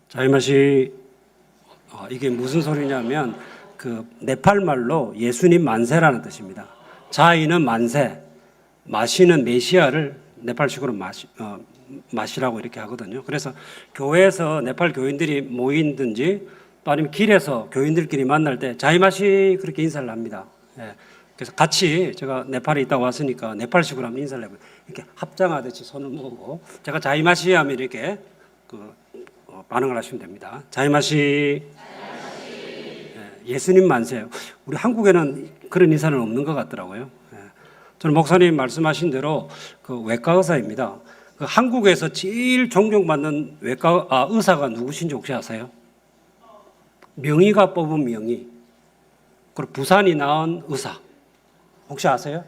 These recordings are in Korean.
자이마시 이게 무슨 소리냐면 그 네팔 말로 예수님 만세라는 뜻입니다. 자이는 만세, 마시는 메시아를 네팔식으로 마시라고 이렇게 하거든요. 그래서 교회에서 네팔 교인들이 모이든지 또 아니면 길에서 교인들끼리 만날 때 자이마시 그렇게 인사를 합니다. 예. 그래서 같이 제가 네팔에 있다 왔으니까 네팔식으로 한번 인사를 해보고 이렇게 합장하듯이 손을 모으고 제가 자이마시 하면 이렇게 반응을 하시면 됩니다. 자이마시. 예수님 만세. 우리 한국에는 그런 인사는 없는 것 같더라고요. 저는 목사님 말씀하신 대로 그 외과 의사입니다. 그 한국에서 제일 존경받는 의사가 누구신지 혹시 아세요? 명의가 뽑은 명의. 그리고 부산이 낳은 의사. 혹시 아세요?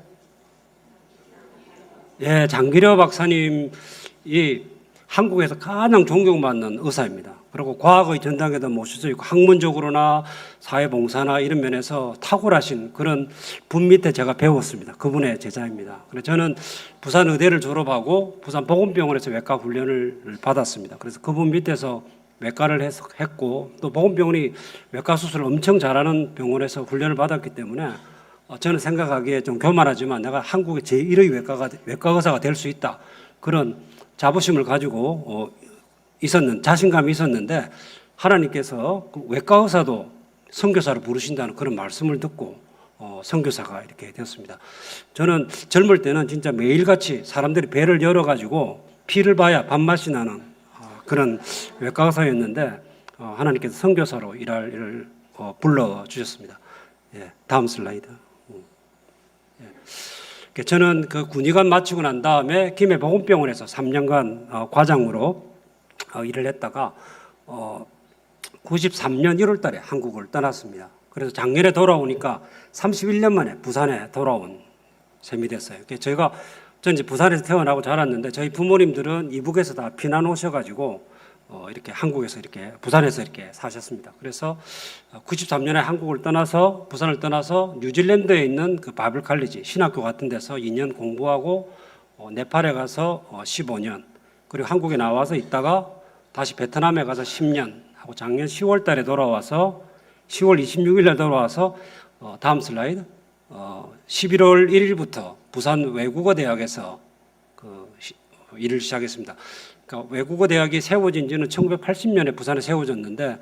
예, 장기려 박사님이 한국에서 가장 존경받는 의사입니다. 그리고 과학의 전당에도 모셔져 있고 학문적으로나 사회봉사나 이런 면에서 탁월하신 그런 분 밑에 제가 배웠습니다. 그분의 제자입니다. 그래서 저는 부산 의대를 졸업하고 부산 보건병원에서 외과 훈련을 받았습니다. 그래서 그분 밑에서 외과를 했고 또 보건병원이 외과 수술을 엄청 잘하는 병원에서 훈련을 받았기 때문에 저는 생각하기에 좀 교만하지만 내가 한국의 제1의 외과 의사가 될 수 있다. 그런 자부심을 가지고 자신감이 있었는데 하나님께서 그 외과 의사도 선교사로 부르신다는 그런 말씀을 듣고 선교사가 이렇게 되었습니다. 저는 젊을 때는 진짜 매일같이 사람들이 배를 열어가지고 피를 봐야 밥맛이 나는 그런 외과 의사였는데 하나님께서 선교사로 일할 일을 불러주셨습니다. 예, 다음 슬라이드. 저는 그 군의관 마치고 난 다음에 김해보건병원에서 3년간 과장으로 일을 했다가 93년 1월 달에 한국을 떠났습니다. 그래서 작년에 돌아오니까 31년 만에 부산에 돌아온 셈이 됐어요. 전 이제 부산에서 태어나고 자랐는데 저희 부모님들은 이북에서 다 피난 오셔가지고 이렇게 한국에서 이렇게 부산에서 이렇게 사셨습니다. 그래서 93년에 한국을 떠나서 부산을 떠나서 뉴질랜드에 있는 그 바이블 칼리지 신학교 같은 데서 2년 공부하고 네팔에 가서 15년 그리고 한국에 나와서 있다가 다시 베트남에 가서 10년 하고 작년 10월 달에 돌아와서 10월 26일 날 돌아와서 다음 슬라이드 11월 1일부터 부산 외국어 대학에서 일을 시작했습니다. 그러니까 외국어 대학이 세워진 지는 1980년에 부산에 세워졌는데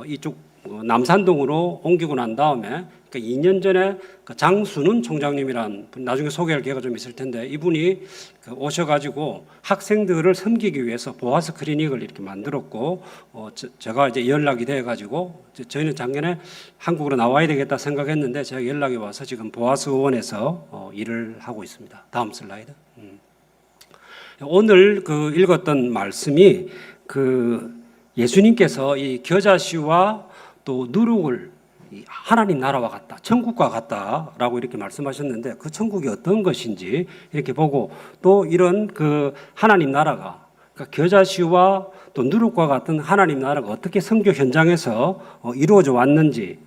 이쪽 남산동으로 옮기고 난 다음에 그러니까 2년 전에 장순은 총장님이란 나중에 소개할 기회가 좀 있을 텐데 이분이 오셔가지고 학생들을 섬기기 위해서 보아스 클리닉을 이렇게 만들었고 제가 이제 연락이 돼가지고 저희는 작년에 한국으로 나와야 되겠다 생각했는데 제가 연락이 와서 지금 보아스 의원에서 일을 하고 있습니다. 다음 슬라이드. 오늘 읽었던 말씀이 예수님께서 이 겨자씨와 또 누룩을 하나님 나라와 같다, 천국과 같다라고 이렇게 말씀하셨는데 그 천국이 어떤 것인지 이렇게 보고 또 이런 하나님 나라가 그러니까 겨자씨와 또 누룩과 같은 하나님 나라가 어떻게 선교 현장에서 이루어져 왔는지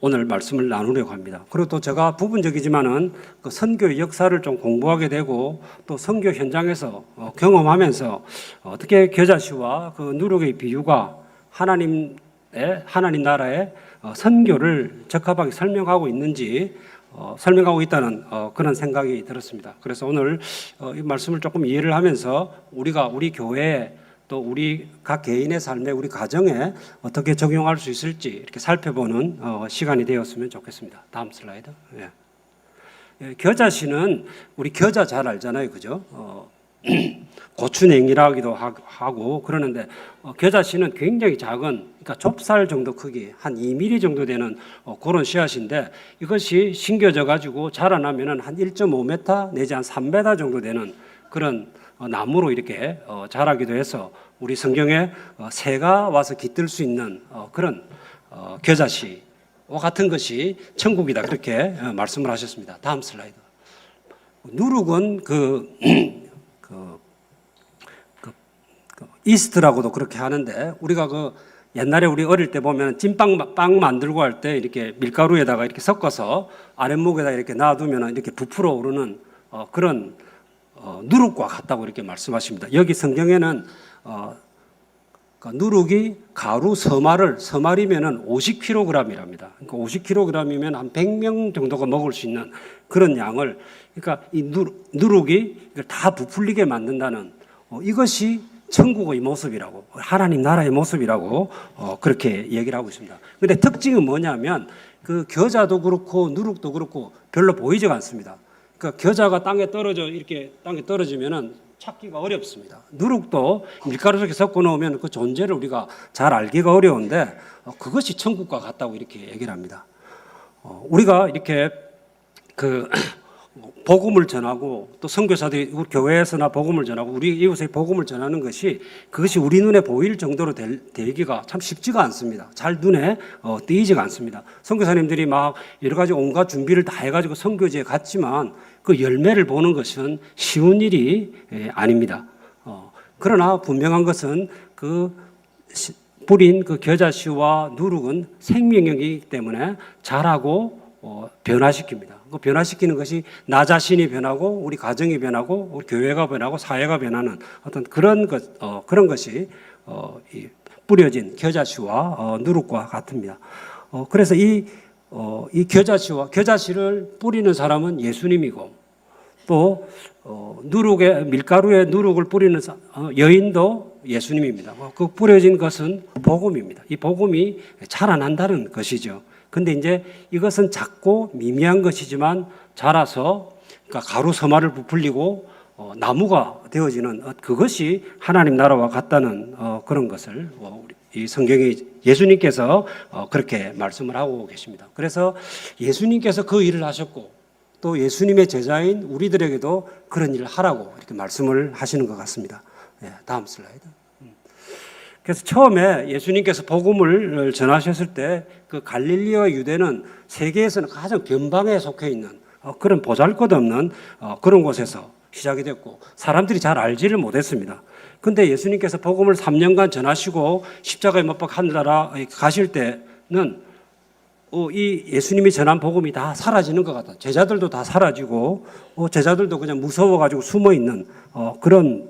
오늘 말씀을 나누려고 합니다. 그리고 또 제가 부분적이지만은 그 선교의 역사를 좀 공부하게 되고 또 선교 현장에서 경험하면서 어떻게 겨자씨와 그 누룩의 비유가 하나님 나라의 선교를 적합하게 설명하고 있는지 설명하고 있다는 그런 생각이 들었습니다. 그래서 오늘 이 말씀을 조금 이해를 하면서 우리 교회에 또 우리 각 개인의 삶에 우리 가정에 어떻게 적용할 수 있을지 이렇게 살펴보는 시간이 되었으면 좋겠습니다. 다음 슬라이드. 예. 겨자씨는 우리 겨자 잘 알잖아요, 그죠? 고추냉이라기도 하고 그러는데 겨자씨는 굉장히 작은 그러니까 좁쌀 정도 크기 한 2mm 정도 되는 그런 씨앗인데 이것이 심겨져 가지고 자라나면은 한 1.5m 내지 한 3m 정도 되는 그런 나무로 이렇게 자라기도 해서 우리 성경에 새가 와서 깃들 수 있는 그런 겨자씨와 같은 것이 천국이다 그렇게 말씀을 하셨습니다. 다음 슬라이드. 누룩은 이스트라고도 그렇게 하는데 우리가 옛날에 우리 어릴 때 보면 찐빵 만들고 할 때 이렇게 밀가루에다가 이렇게 섞어서 아랫목에다 이렇게 놔두면 이렇게 부풀어 오르는 그런 누룩과 같다고 이렇게 말씀하십니다. 여기 성경에는 그러니까 누룩이 가루 서말이면은 50kg이랍니다. 그러니까 50kg이면 한 100명 정도가 먹을 수 있는 그런 양을, 그러니까 이 누룩이 이걸 다 부풀리게 만든다는 이것이 천국의 모습이라고, 하나님 나라의 모습이라고 그렇게 얘기를 하고 있습니다. 그런데 특징은 뭐냐면 그 겨자도 그렇고 누룩도 그렇고 별로 보이지가 않습니다. 그러니까 겨자가 이렇게 땅에 떨어지면은 찾기가 어렵습니다. 누룩도 밀가루 속에 섞어 놓으면 그 존재를 우리가 잘 알기가 어려운데 그것이 천국과 같다고 이렇게 얘기를 합니다. 우리가 이렇게 그 복음을 전하고 또 선교사들이 우리 교회에서나 복음을 전하고 우리 이웃에 복음을 전하는 그것이 우리 눈에 보일 정도로 되기가 참 쉽지가 않습니다. 잘 눈에 띄지가 않습니다. 선교사님들이 막 여러 가지 온갖 준비를 다 해가지고 선교지에 갔지만 그 열매를 보는 것은 쉬운 일이 아닙니다. 그러나 분명한 것은 그 뿌린 그 겨자씨와 누룩은 생명력이기 때문에 자라고 변화시킵니다. 그 변화시키는 것이 나 자신이 변하고 우리 가정이 변하고 우리 교회가 변하고 사회가 변하는 어떤 그런 것이 이 뿌려진 겨자씨와 누룩과 같습니다. 그래서 이 겨자씨를 뿌리는 사람은 예수님이고 또 밀가루에 누룩을 뿌리는 여인도 예수님입니다. 그 뿌려진 것은 복음입니다. 이 복음이 자라난다는 것이죠. 근데 이제 이것은 작고 미미한 것이지만 자라서 그러니까 가루 서말을 부풀리고 나무가 되어지는 그것이 하나님 나라와 같다는 그런 것을 이 성경에 예수님께서 그렇게 말씀을 하고 계십니다. 그래서 예수님께서 그 일을 하셨고 또 예수님의 제자인 우리들에게도 그런 일을 하라고 이렇게 말씀을 하시는 것 같습니다. 다음 슬라이드. 그래서 처음에 예수님께서 복음을 전하셨을 때 그 갈릴리와 유대는 세계에서는 가장 변방에 속해 있는 그런 보잘것없는 그런 곳에서 시작이 됐고 사람들이 잘 알지를 못했습니다. 그런데 예수님께서 복음을 3년간 전하시고 십자가에 못 박혀 하늘나라 가실 때는 이 예수님이 전한 복음이 다 사라지는 것 같다. 제자들도 다 사라지고 제자들도 그냥 무서워가지고 숨어 있는 그런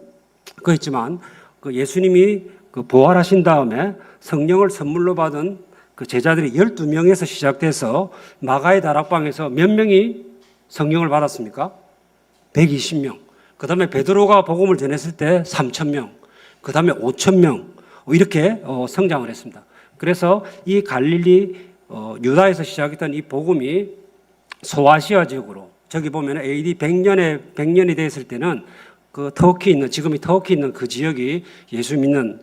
거였지만 그 예수님이 그 부활하신 다음에 성령을 선물로 받은 그 제자들이 12명에서 시작돼서 마가의 다락방에서 몇 명이 성령을 받았습니까? 120명. 그 다음에 베드로가 복음을 전했을 때 3,000명. 그 다음에 5,000명. 이렇게 성장을 했습니다. 그래서 이 갈릴리 유다에서 시작했던 이 복음이 소아시아 지역으로 저기 보면 AD 100년이 됐을 때는 그 지금이 터키 있는 그 지역이 예수 믿는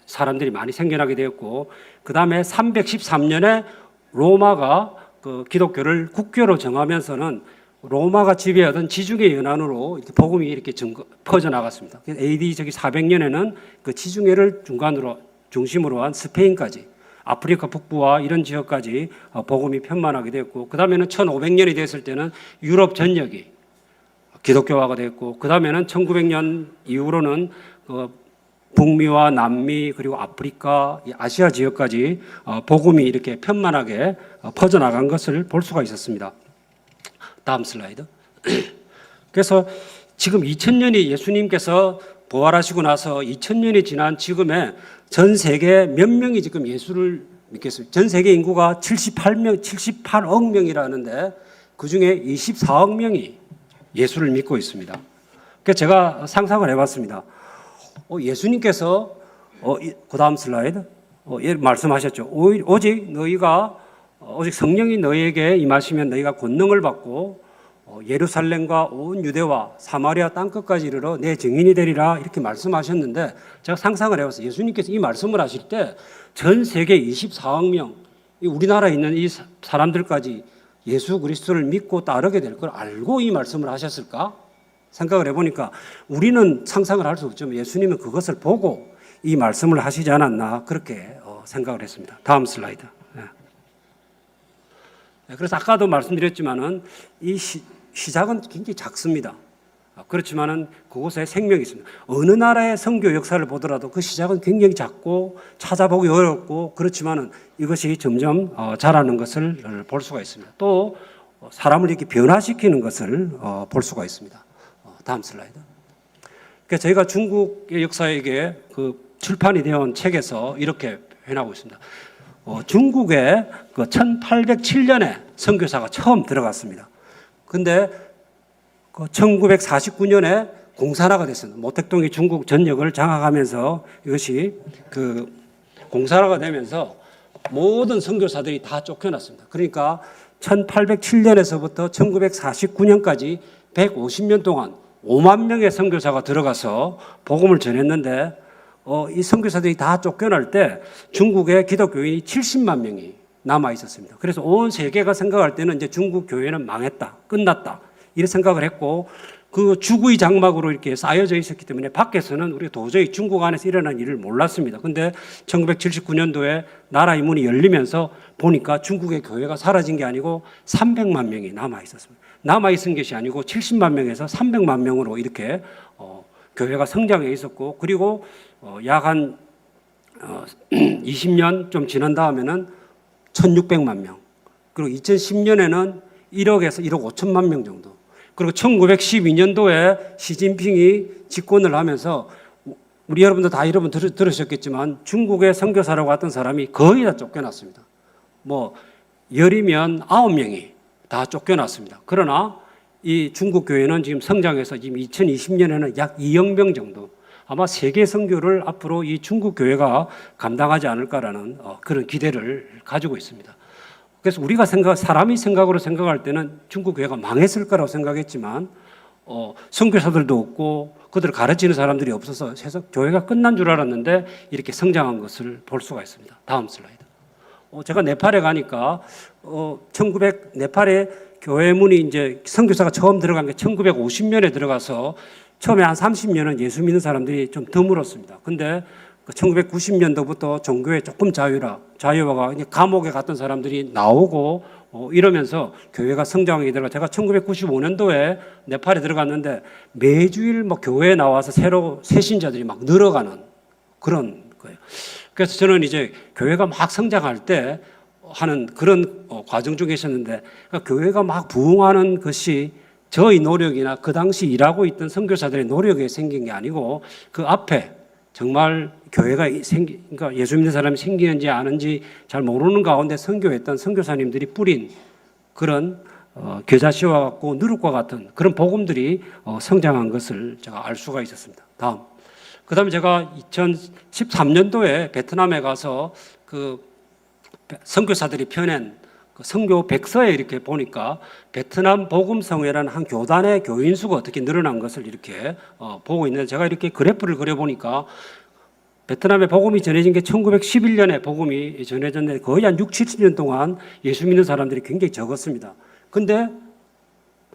사람들이 많이 생겨나게 되었고 그 다음에 313년에 로마가 그 기독교를 국교로 정하면서는 로마가 지배하던 지중해 연안으로 이렇게 복음이 이렇게 퍼져나갔습니다. AD 저기 400년에는 그 지중해를 중심으로 한 스페인까지 아프리카 북부와 이런 지역까지 복음이 편만하게 됐고 그 다음에는 1500년이 됐을 때는 유럽 전역이 기독교화가 됐고 그 다음에는 1900년 이후로는 북미와 남미 그리고 아프리카, 아시아 지역까지 복음이 이렇게 편만하게 퍼져나간 것을 볼 수가 있었습니다. 다음 슬라이드. 그래서 지금 2000년이 예수님께서 부활하시고 나서 2000년이 지난 지금에 전 세계 몇 명이 지금 예수를 믿겠습니까? 전 세계 인구가 78억 명이라는데 그중에 24억 명이 예수를 믿고 있습니다. 그래서 제가 상상을 해봤습니다. 예수님께서 그 다음 슬라이드 말씀하셨죠. 오직 성령이 너희에게 임하시면 너희가 권능을 받고 예루살렘과 온 유대와 사마리아 땅끝까지 이르러 내 증인이 되리라 이렇게 말씀하셨는데 제가 상상을 해봤어요. 예수님께서 이 말씀을 하실 때 전 세계 24억 명 우리나라에 있는 이 사람들까지 예수 그리스도를 믿고 따르게 될 걸 알고 이 말씀을 하셨을까? 생각을 해보니까 우리는 상상을 할 수 없지만 예수님은 그것을 보고 이 말씀을 하시지 않았나 그렇게 생각을 했습니다. 다음 슬라이드. 그래서 아까도 말씀드렸지만은 이 시작은 굉장히 작습니다. 그렇지만은 그곳에 생명이 있습니다. 어느 나라의 선교 역사를 보더라도 그 시작은 굉장히 작고 찾아보기 어렵고 그렇지만은 이것이 점점 자라는 것을 볼 수가 있습니다. 또 사람을 이렇게 변화시키는 것을 볼 수가 있습니다. 다음 슬라이드. 그러니까 저희가 중국의 역사에게 그 출판이 되어 책에서 이렇게 표현하고 있습니다. 중국에 그 1807년에 선교사가 처음 들어갔습니다. 근데 그 1949년에 공산화가 됐습니다. 모택동이 중국 전역을 장악하면서 이것이 그 공산화가 되면서 모든 선교사들이 다 쫓겨났습니다. 그러니까 1807년에서부터 1949년까지 150년 동안 5만 명의 선교사가 들어가서 복음을 전했는데 이 선교사들이 다 쫓겨날 때 중국의 기독교인이 70만 명이 남아 있었습니다. 그래서 온 세계가 생각할 때는 이제 중국 교회는 망했다, 끝났다 이런 생각을 했고 그 죽의 장막으로 이렇게 쌓여져 있었기 때문에 밖에서는 우리가 도저히 중국 안에서 일어난 일을 몰랐습니다. 근데 1979년도에 나라의 문이 열리면서 보니까 중국의 교회가 사라진 게 아니고 300만 명이 남아 있었습니다. 남아 있은 것이 아니고 70만 명에서 300만 명으로 이렇게 교회가 성장해 있었고 그리고 약 한 20년 좀 지난 다음에는 1600만 명 그리고 2010년에는 1억에서 1억 5천만 명 정도 그리고 1912년도에 시진핑이 집권을 하면서 우리 여러분도 다 여러분 들으셨겠지만 중국의 선교사라고 왔던 사람이 거의 다 쫓겨났습니다. 뭐 열이면 9명이 다 쫓겨났습니다. 그러나 이 중국 교회는 지금 성장해서 지금 2020년에는 약 2억 명 정도 아마 세계 선교를 앞으로 이 중국 교회가 감당하지 않을까라는 그런 기대를 가지고 있습니다. 그래서 우리가 사람이 생각으로 생각할 때는 중국 교회가 망했을 거라고 생각했지만 선교사들도 없고 그들을 가르치는 사람들이 없어서 교회가 끝난 줄 알았는데 이렇게 성장한 것을 볼 수가 있습니다. 다음 슬라이드. 제가 네팔에 가니까 네팔에 교회 문이 이제 선교사가 처음 들어간 게 1950년에 들어가서 처음에 한 30년은 예수 믿는 사람들이 좀 드물었습니다. 근데 1990년도부터 종교에 조금 자유화가 감옥에 갔던 사람들이 나오고 이러면서 교회가 성장하게 되고 제가 1995년도에 네팔에 들어갔는데 매주일 뭐 교회에 나와서 새로 새신자들이 막 늘어가는 그런 거예요. 그래서 저는 이제 교회가 막 성장할 때 하는 그런 과정 중에 있었는데 그러니까 교회가 막 부흥하는 것이 저희 노력이나 그 당시 일하고 있던 선교사들의 노력에 생긴 게 아니고 그 앞에 정말 교회가 그러니까 예수 믿는 사람이 생기는지 아는지 잘 모르는 가운데 선교했던 선교사님들이 뿌린 그런 겨자씨와 같고 누룩과 같은 그런 복음들이 성장한 것을 제가 알 수가 있었습니다. 다음. 그다음에 제가 2013년도에 베트남에 가서 그 선교사들이 펴낸 그 선교 백서에 이렇게 보니까 베트남 복음성회라는 한 교단의 교인 수가 어떻게 늘어난 것을 이렇게 보고 있는데 제가 이렇게 그래프를 그려보니까 베트남에 복음이 전해진 게 1911년에 복음이 전해졌는데 거의 한 6, 70년 동안 예수 믿는 사람들이 굉장히 적었습니다. 근데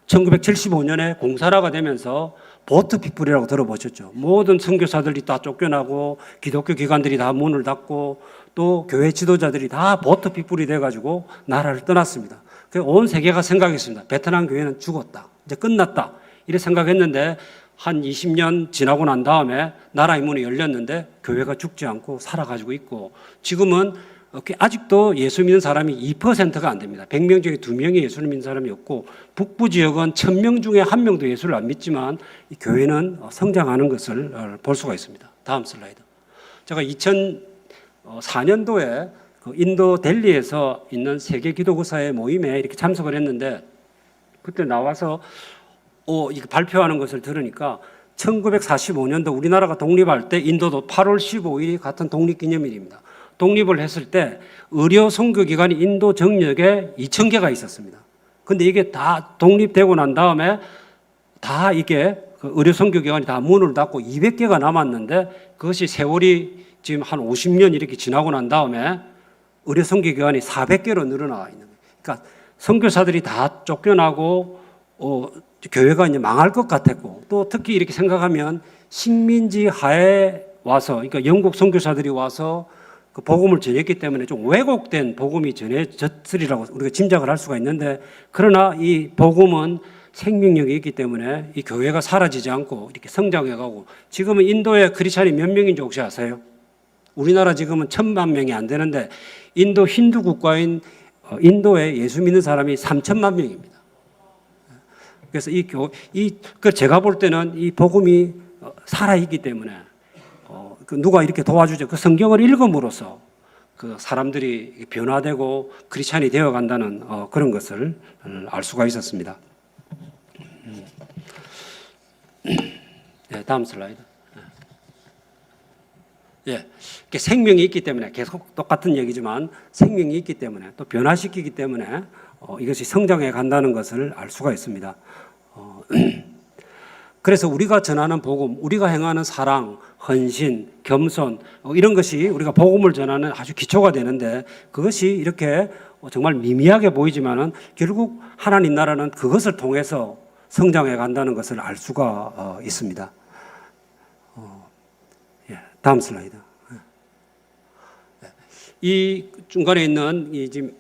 1975년에 공산화가 되면서 보트 피플이라고 들어보셨죠? 모든 선교사들이 다 쫓겨나고 기독교 기관들이 다 문을 닫고 또 교회 지도자들이 다 보트 피플이 돼가지고 나라를 떠났습니다. 온 세계가 생각했습니다. 베트남 교회는 죽었다. 이제 끝났다. 이렇게 생각했는데 한 20년 지나고 난 다음에 나라의 문이 열렸는데 교회가 죽지 않고 살아가지고 있고 지금은 아직도 예수 믿는 사람이 2%가 안 됩니다. 100명 중에 2명이 예수를 믿는 사람이 없고 북부 지역은 1000명 중에 1명도 예수를 안 믿지만 이 교회는 성장하는 것을 볼 수가 있습니다. 다음 슬라이드. 제가 2004년도에 그 인도 델리에서 있는 세계 기독교사회 모임에 이렇게 참석을 했는데 그때 나와서 이거 발표하는 것을 들으니까 1945년도 우리나라가 독립할 때 인도도 8월 15일이 같은 독립기념일입니다. 독립을 했을 때 의료 선교기관이 인도 정역에 2,000개가 있었습니다. 근데 이게 다 독립되고 난 다음에 다 이게 그 의료 선교기관이 다 문을 닫고 200개가 남았는데 그것이 세월이 지금 한 50년 이렇게 지나고 난 다음에 의료 선교기관이 400개로 늘어나 있는 거예요. 그러니까 선교사들이 다 쫓겨나고 교회가 이제 망할 것 같았고 또 특히 이렇게 생각하면 식민지 하에 와서 그러니까 영국 선교사들이 와서 그 복음을 전했기 때문에 좀 왜곡된 복음이 전해졌으리라고 우리가 짐작을 할 수가 있는데 그러나 이 복음은 생명력이 있기 때문에 이 교회가 사라지지 않고 이렇게 성장해가고 지금은 인도의 크리스찬이 몇 명인지 혹시 아세요? 우리나라 지금은 1000만 명이 안 되는데 인도 힌두 국가인 인도에 예수 믿는 사람이 3천만 명입니다. 그래서 제가 볼 때는 이 복음이 살아있기 때문에 그 누가 이렇게 도와주죠. 그 성경을 읽음으로써 그 사람들이 변화되고 크리스찬이 되어 간다는 그런 것을 알 수가 있었습니다. 네, 다음 슬라이드. 예, 생명이 있기 때문에 계속 똑같은 얘기지만 생명이 있기 때문에 또 변화시키기 때문에 이것이 성장해 간다는 것을 알 수가 있습니다. 그래서 우리가 전하는 복음, 우리가 행하는 사랑, 헌신, 겸손 이런 것이 우리가 복음을 전하는 아주 기초가 되는데 그것이 이렇게 정말 미미하게 보이지만은 결국 하나님 나라는 그것을 통해서 성장해 간다는 것을 알 수가 있습니다. 다음 슬라이드. 이 중간에 있는 이 지금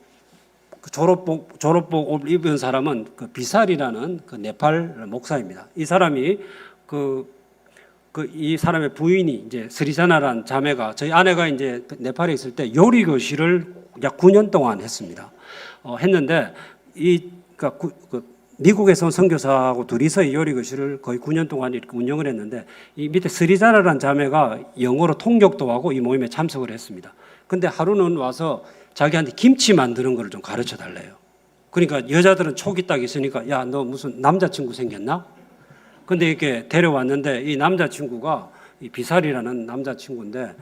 졸업복을 입은 사람은 그 비살이라는 그 네팔 목사입니다. 이 사람이 이 사람의 부인이 이제 스리자나라는 자매가 저희 아내가 이제 네팔에 있을 때 요리 교실을 약 9년 동안 했습니다. 했는데 미국에서 온 선교사하고 둘이서 요리 교실을 거의 9년 동안 이렇게 운영을 했는데 이 밑에 스리자나라는 자매가 영어로 통역도 하고 이 모임에 참석을 했습니다. 근데 하루는 와서 자기한테 김치 만드는 걸 좀 가르쳐 달래요. 그러니까 여자들은 촉이 딱 있으니까 야, 너 무슨 남자친구 생겼나? 근데 이렇게 데려왔는데 이 남자친구가 이 비살이라는 남자친구인데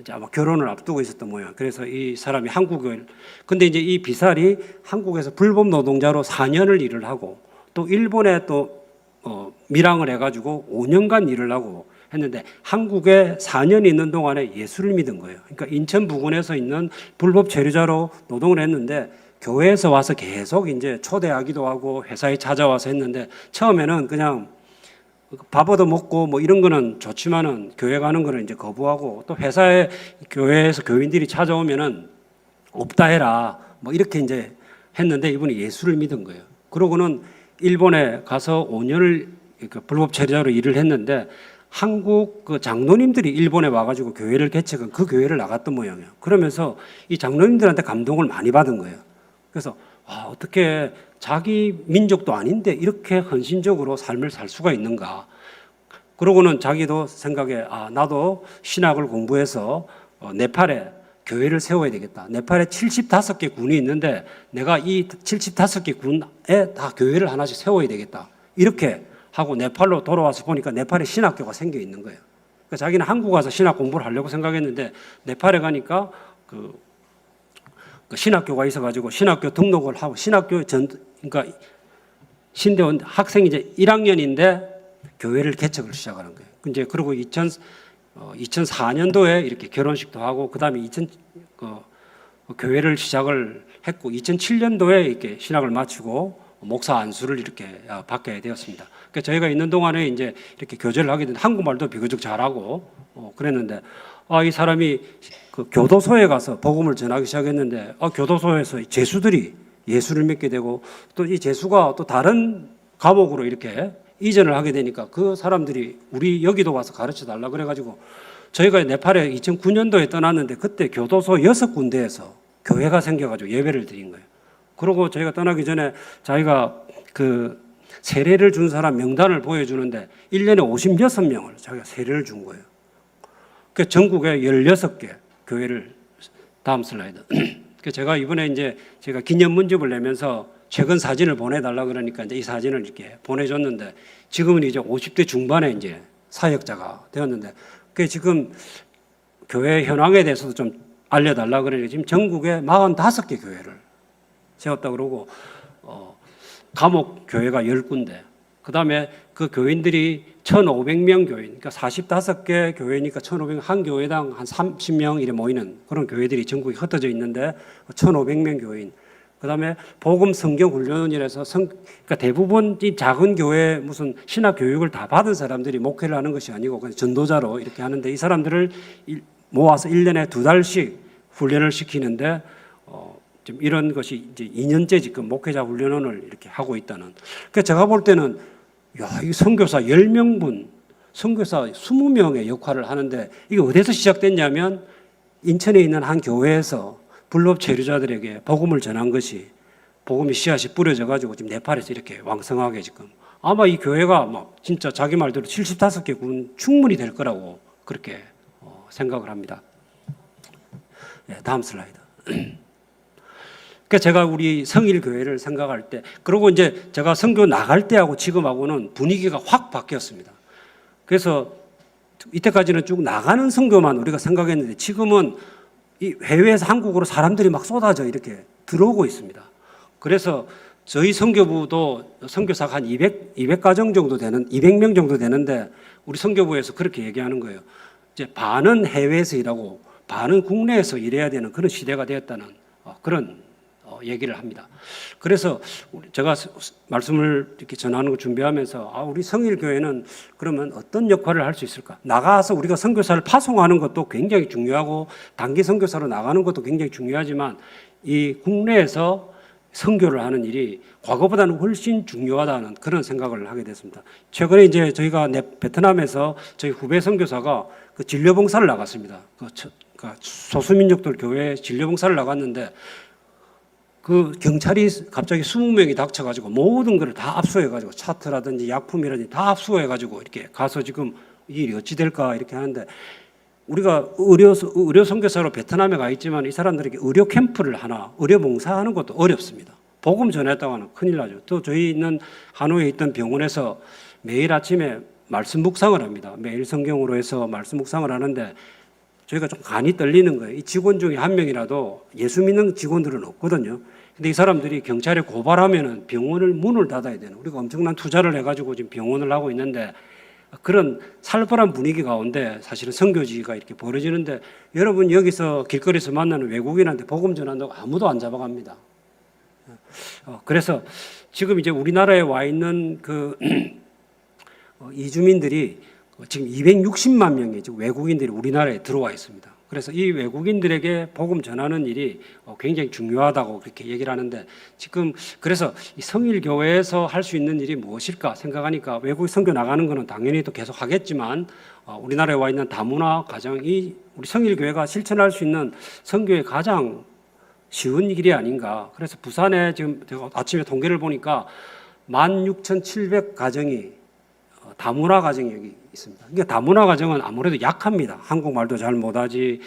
이제 아마 결혼을 앞두고 있었던 모양. 그래서 이 사람이 근데 이제 이 비살이 한국에서 불법 노동자로 4년을 일을 하고 또 일본에 또 밀항을 해가지고 5년간 일을 하고 했는데 한국에 4년 있는 동안에 예수를 믿은 거예요. 그러니까 인천 부근에서 있는 불법 체류자로 노동을 했는데 교회에서 와서 계속 이제 초대하기도 하고 회사에 찾아와서 했는데 처음에는 그냥 밥 얻어 먹고 뭐 이런 거는 좋지만은 교회 가는 거는 이제 거부하고 또 회사에 교회에서 교인들이 찾아오면은 없다 해라 뭐 이렇게 이제 했는데 이분이 예수를 믿은 거예요. 그러고는 일본에 가서 5년을 불법 체류자로 일을 했는데 한국 그 장로님들이 일본에 와가지고 교회를 개척한 그 교회를 나갔던 모양이에요. 그러면서 이 장로님들한테 감동을 많이 받은 거예요. 그래서 어떻게 자기 민족도 아닌데 이렇게 헌신적으로 삶을 살 수가 있는가. 그러고는 자기도 생각에 나도 신학을 공부해서 네팔에 교회를 세워야 되겠다. 네팔에 75개 군이 있는데 내가 이 75개 군에 다 교회를 하나씩 세워야 되겠다. 이렇게 하고 네팔로 돌아와서 보니까 네팔에 신학교가 생겨 있는 거예요. 그러니까 자기는 한국 가서 신학 공부를 하려고 생각했는데 네팔에 가니까 그 신학교가 있어가지고 신학교 등록을 하고 그러니까 신대원 학생이 이제 1학년인데 교회를 개척을 시작하는 거예요. 이제 그리고 2004년도에 이렇게 결혼식도 하고 그다음에 교회를 시작을 했고 2007년도에 이렇게 신학을 마치고 목사 안수를 이렇게 받게 되었습니다. 그러니까 저희가 있는 동안에 이제 이렇게 교제를 하게 된 한국말도 비교적 잘하고 그랬는데 이 사람이 그 교도소에 가서 복음을 전하기 시작했는데 교도소에서 제수들이 예수를 믿게 되고 또 이 제수가 또 다른 감옥으로 이렇게 이전을 하게 되니까 그 사람들이 우리 여기도 와서 가르쳐 달라 그래가지고 저희가 네팔에 2009년도에 떠났는데 그때 교도소 6군데에서 교회가 생겨가지고 예배를 드린 거예요. 그리고 저희가 떠나기 전에 자기가 그 세례를 준 사람 명단을 보여주는데 1년에 56명을 자기가 세례를 준 거예요. 그 전국에 16개 교회를 다음 슬라이드. 제가 이번에 이제 제가 기념 문집을 내면서 최근 사진을 보내달라 그러니까 이제 이 사진을 이렇게 보내줬는데 지금은 이제 50대 중반에 이제 사역자가 되었는데 그 지금 교회 현황에 대해서도 좀 알려달라 그러니까 지금 전국에 45개 교회를 세웠다 그러고 감옥 교회가 10군데 그다음에 그 교인들이 1,500명 교인 그러니까 45개 교회니까 1,500명 한 교회당 한 30명 이래 모이는 그런 교회들이 전국에 흩어져 있는데 1,500명 교인 그다음에 복음 성경 훈련이라서 그러니까 대부분 이 작은 교회 무슨 신학 교육을 다 받은 사람들이 목회를 하는 것이 아니고 그냥 전도자로 이렇게 하는데 이 사람들을 모아서 1년에 2달씩 훈련을 시키는데 좀 이런 것이 이제 2년째 지금 목회자 훈련원을 이렇게 하고 있다는. 그러니까 제가 볼 때는 이 선교사 10명분, 선교사 20명의 역할을 하는데 이게 어디서 시작됐냐면 인천에 있는 한 교회에서 불법 체류자들에게 복음을 전한 것이 복음이 씨앗이 뿌려져 가지고 지금 네팔에서 이렇게 왕성하게 지금 아마 이 교회가 막 진짜 자기 말대로 75개 군 충분히 될 거라고 그렇게 생각을 합니다. 네, 다음 슬라이드. 그러니까 제가 우리 성일교회를 생각할 때, 그리고 이제 제가 선교 나갈 때하고 지금하고는 분위기가 확 바뀌었습니다. 그래서 이때까지는 쭉 나가는 선교만 우리가 생각했는데 지금은 이 해외에서 한국으로 사람들이 막 쏟아져 이렇게 들어오고 있습니다. 그래서 저희 선교부도 선교사가 한 200가정 정도 되는, 200명 정도 되는데 우리 선교부에서 그렇게 얘기하는 거예요. 이제 반은 해외에서 일하고 반은 국내에서 일해야 되는 그런 시대가 되었다는 그런 얘기를 합니다. 그래서 제가 말씀을 이렇게 전하는 거 준비하면서 우리 성일교회는 그러면 어떤 역할을 할 수 있을까? 나가서 우리가 선교사를 파송하는 것도 굉장히 중요하고 단기 선교사로 나가는 것도 굉장히 중요하지만 이 국내에서 선교를 하는 일이 과거보다는 훨씬 중요하다는 그런 생각을 하게 됐습니다. 최근에 이제 저희가 베트남에서 저희 후배 선교사가 그 진료봉사를 나갔습니다. 그 소수민족들 교회에 진료봉사를 나갔는데 그 경찰이 갑자기 20명이 닥쳐가지고 모든 걸 다 압수해가지고 차트라든지 약품이라든지 다 압수해가지고 이렇게 가서 지금 이 일이 어찌 될까 이렇게 하는데 우리가 의료 선교사로 베트남에 가 있지만 이 사람들에게 의료 캠프를 하나 의료 봉사하는 것도 어렵습니다. 복음 전했다가는 큰일 나죠. 또 저희 있는 하노이에 있던 병원에서 매일 아침에 말씀 묵상을 합니다. 매일 성경으로 해서 말씀 묵상을 하는데 저희가 좀 간이 떨리는 거예요. 이 직원 중에 한 명이라도 예수 믿는 직원들은 없거든요. 근데 이 사람들이 경찰에 고발하면은 병원을 문을 닫아야 되는, 우리가 엄청난 투자를 해가지고 지금 병원을 하고 있는데 그런 살벌한 분위기 가운데 사실은 선교지가 이렇게 벌어지는데 여러분 여기서 길거리에서 만나는 외국인한테 복음 전한다고 아무도 안 잡아갑니다. 그래서 지금 이제 우리나라에 와 있는 그 이주민들이 지금 260만 명의 외국인들이 우리나라에 들어와 있습니다. 그래서 이 외국인들에게 복음 전하는 일이 굉장히 중요하다고 그렇게 얘기를 하는데 지금 그래서 이 성일교회에서 할 수 있는 일이 무엇일까 생각하니까 외국 선교 나가는 거는 당연히 또 계속 하겠지만 우리나라에 와 있는 다문화 가정이 우리 성일교회가 실천할 수 있는 선교의 가장 쉬운 길이 아닌가. 그래서 부산에 지금 아침에 통계를 보니까 16,700가정이 다문화 가정이 여기 있습니다. 그러니까 다문화 가정은 아무래도 약합니다. 한국말도 잘 못하지,